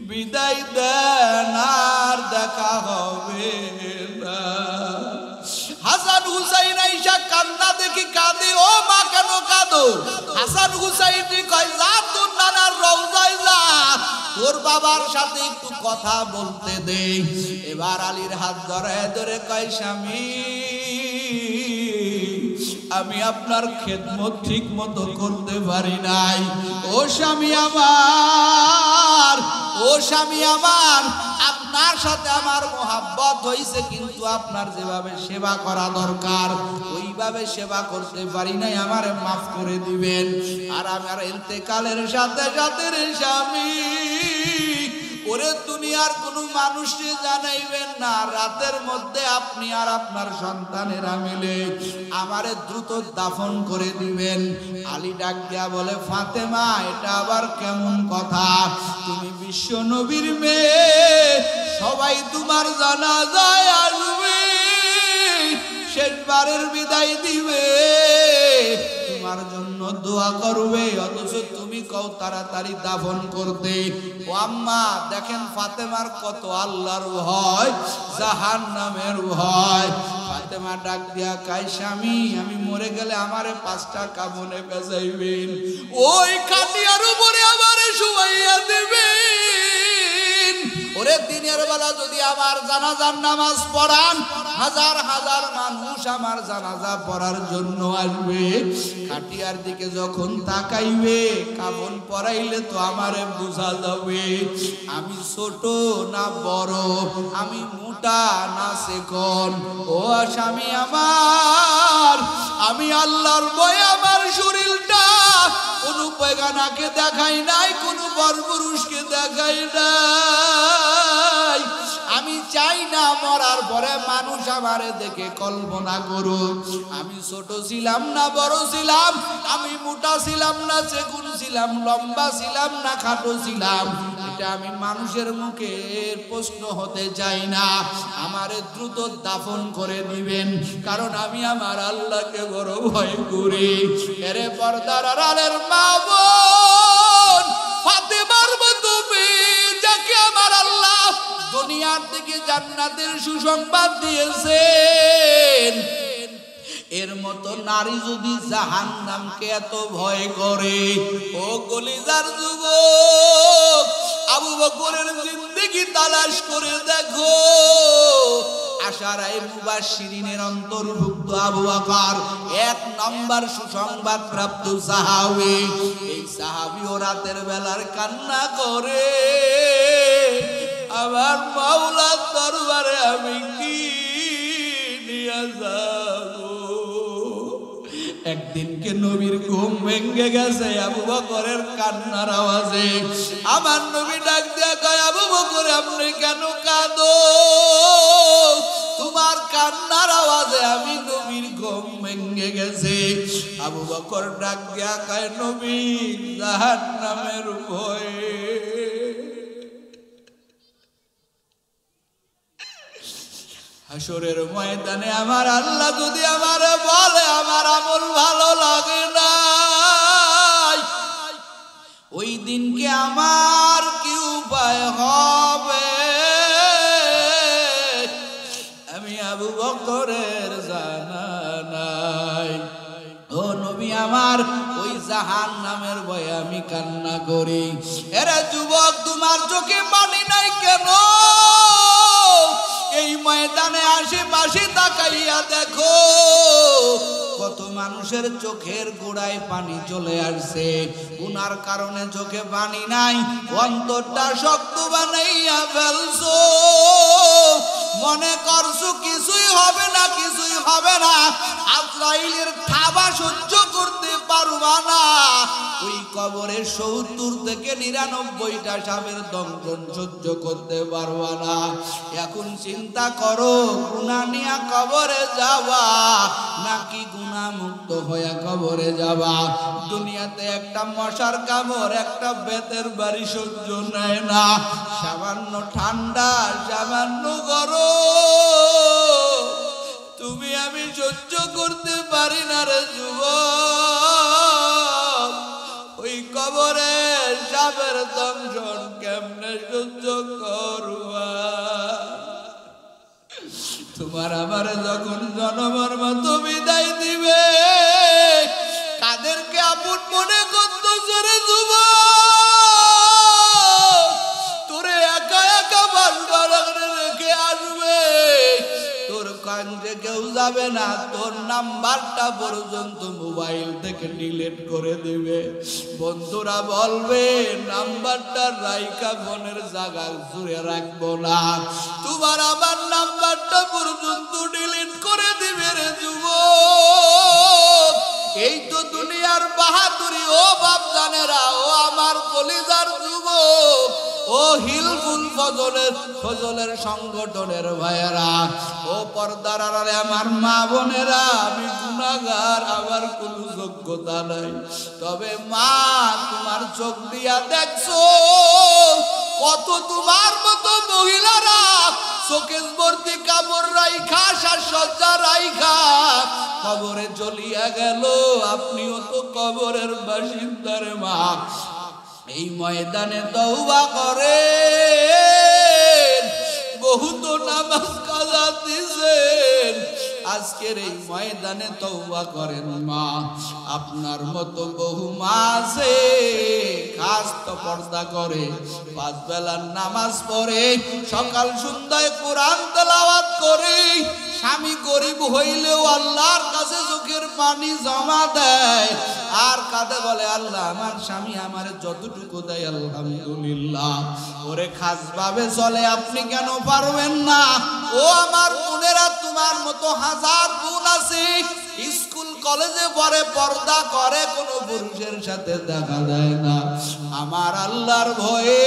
বিদায় দেন, আর দেখা হবে না। হাসান হুসাইন আইসা কান্না দেখি কাঁদে, ও মা কেন কাঁদো? হাসান হুসাইন কয়, যা তোর নানার রওজায় যা, তোর বাবার সাথে একটু কথা বলতে দে। এবার আলীর হাত ধরে ধরে কয়, স্বামী আমি আপনার খেদমত ঠিক মতো করতে পারি নাই, ও স্বামী আমার, ও স্বামী আমার, আপনার সাথে আমার মোহাব্বত হইছে, কিন্তু আপনার যেভাবে সেবা করা দরকার ওইভাবে সেবা করতে পারি নাই, আমারে মাফ করে দিবেন। আর আমার ইন্তেকালের সাথে সাথে রে স্বামী, ওরে দুনিয়ার কোনো মানুষকে জানাইবেন না, রাতের মধ্যে আপনি আর আপনার সন্তানেরা মিলে আমারে দ্রুত দাফন করে দিবেন। আলী ডাক দিয়া বলে, ফাতেমা এটা আবার কেমন কথা? তুমি বিশ্ব নবীর মেয়ে, সবাই তোমার জানাজায় আসবে, শেষবারের বিদায় দিবে, তোমার জন্য দোয়া করবে, অথচ তুমি কও তাড়াতাড়ি দাফন করতে। ও আম্মা দেখেন ফাতেমার কত আল্লাহর ভয়, জাহান্নামের ভয়। ফাতেমা ডাক দিয়া কয়, স্বামী আমি মরে গেলে আমারে 5টা কাফনে বেজাইবেন, ওই খাটিয়ার উপরে আমারে শুয়াইয়া দিবেন। ওরে দিনের বেলা যদি আমার জানাজার নামাজ পড়ান, হাজার হাজার মানুষ আমার জানাজা পড়ার জন্য আসবে, খাটিয়ার দিকে যখন তাকাইবে, কাফন পরাইলে তো আমারে বোঝা যাবে আমি ছোট না বড়, আমি মোটা না চিকন। ও স্বামী আমার, আমি আল্লাহর ভয়ে আমার শরীরটা কোনো বেগানাকে দেখাই নাই, কোনো পরপুরুষকে দেখাই নাই। আমি চাই না মরার পরে মানুষ আমারে দেখে কল্পনা করুক আমি ছোট ছিলাম না বড় ছিলাম, আমি মোটা ছিলাম না চিকন ছিলাম, লম্বা ছিলাম না খাটো ছিলাম, এটা আমি মানুষের মুখে প্রশ্ন হতে চাই না। আমারে দ্রুত দাফন করে দিবেন, কারণ আমি আমার আল্লাহকে বড় ভয় করি। এরে পর্দার আড়ালের মা বোন, ফাতেমার মতো মেয়ে যাকে আমার আল্লাহ দুনিয়ার থেকে জান্নাতের সুসংবাদ দিয়েছেন, এর মতো নারী যদি জাহান্নামকে এত ভয় করে, ও কলিজার যুবক, আবু বকরের জিন্দেগি তালাশ করে দেখো, আশারায়ে মুবাশশিরিনের অন্তর্ভুক্ত আবু বকর 1 নাম্বার সুসংবাদ প্রাপ্ত সাহাবী। এই সাহাবীও রাতের বেলার কান্না করে, আমার মাওলার দরবারে আমি কি নিয়ে যাব। একদিনকে নবীর ঘুম ভেঙে গেছে আবু বকরের কান্নার আওয়াজে। আমার নবী ডাক দিয়া কয়, আবু বকর আপনি কেন কাঁদো? তোমার কান্নার আওয়াজে আমি নবীর ঘুম ভেঙে গেছে। আবু বকর ডাক দিয়া কয়, নবী জাহান্নামের ভয়ে। হাসরের ময়দানে আমার আল্লাহ যদি আমারে বলে আমার আমল ভালো লাগে না, ওই দিনকে আমার কি উপায় হবে? আমি আবু বকরের জানা নাই। ও নবী আমার, ওই জাহান্নামের ভয়ে আমি কান্না করি। এরে যুবক, তোমার চোখে পানি নাই কেন? এই ময়দানে আশেপাশে তাকাইয়া দেখো, কত মানুষের চোখের গোড়ায় পানি চলে আসছে। গুনার কারণে চোখে পানি নাই, অন্তরটা শক্ত বানাইয়া ফেলছো। মনে করছো কিছুই হবে না, কিছুই হবে না, আজরাইলের থাবা সহ্য করতে পারবা না। ওই কবরে 70 থেকে 99টা সাপের দংশন সহ্য করতে পারবা না। এখন চিন্তা করো, গুনাহ নিয়া কবরে যাবা নাকি গুনাহ মুক্ত হয়ে কবরে যাবা? দুনিয়াতে একটা মশার কামড়, একটা বেতের বাড়ি সহ্য নেয় না। সামান্য ঠান্ডা, সামান্য গরম তুমি আমি সহ্য করতে পারি না রে যুবক। ওই কবরে সাপের দংশন কেমনে সহ্য করবা? তোমার আমার যখন জনমের মতো বিদায় দিবে, কাদেরকে আপন মনে করতেছ রে যুবক? তোরে একা একা বাসবার রেখে আসবে, তোর কাছে কেউ যাবে না, তোর নাম্বারটা পর্যন্ত মোবাইল থেকে ডিলিট করে দিবে। বন্ধুরা বলবে নাম্বারটা রাইকা ফোনের জায়গা জুড়ে রাখবো না, তোমার আমার নাম্বারটা পর্যন্ত ডিলিট করে দিবে রে যুবক। এই তো দুনিয়ার বাহাদুরি ও বাপজানেরা, ও আমার কলিজার যুবক, ও হিলফুল ফজলের সংগঠনের ভাইয়েরা, ও পর্দার আড়ালে আমার মা বোনেরা, আমি গুনাহগার, আমার কোনো যোগ্যতা নাই। তবে মা, তোমার চোখ দিয়া দেখছো কত তোমার মতো মহিলারা চোখে ভর্তি কাপড় রাইখা, সাজসজ্জা রাইখা কবরে চলিয়া গেল। আপনিও তো কবরের বাসিন্দার মা। এই ময়দানে তওবা করেন, বহুত নামাজ কাজা দিছেন, আজকের এই ময়দানে তওবা করেন মা। আপনার মতো বহু মা আছে, খাস তো পর্দা করে, 5 বেলার নামাজ পড়ে, সকাল সন্ধ্যায় কোরআন তেলাওয়াত করে, স্বামী গরিব হইলেও আল্লাহর কাছে চোখের পানি জমা দেয়, আর কাঁদে বলে আল্লাহ আমার স্বামী আমারে যতটুকু দেয় আলহামদুলিল্লাহ। ওরে খাস ভাবে চলে, আপনি কেন পারবেন না? ও আমার বোনেরা, তোমার মতো হাজার বোন আছে, স্কুল কলেজে পড়ে, পর্দা করে, কোনো পুরুষের সাথে দেখা যায় না। আমার আল্লাহর ভয়ে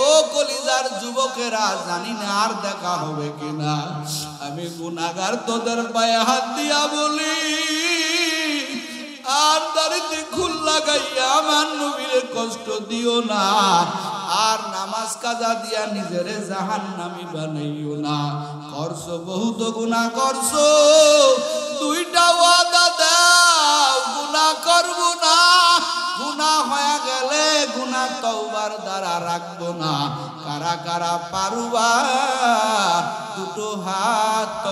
ও কলিজার যুবকেরা, জানি না আর দেখা হবে কিনা। আমি গুনাহগার, তোদের পায়ে হাত দিয়া বলি, আর দাড়িতে খুল লাগাইয়া আমার নবীরে কষ্ট দিও না, আর নামাজ কাজা দিয়া নিজেরে জাহান্নামী বানাইও না। করছো বহুত গুনাহ করছো, 2টা ওয়াদা দাও, গুনাহ করব না, গুনাহ হয়ে গেলে গুনাহ তওবার দ্বারা রাখবো না। কারা কারা পারবা? 2টো হাত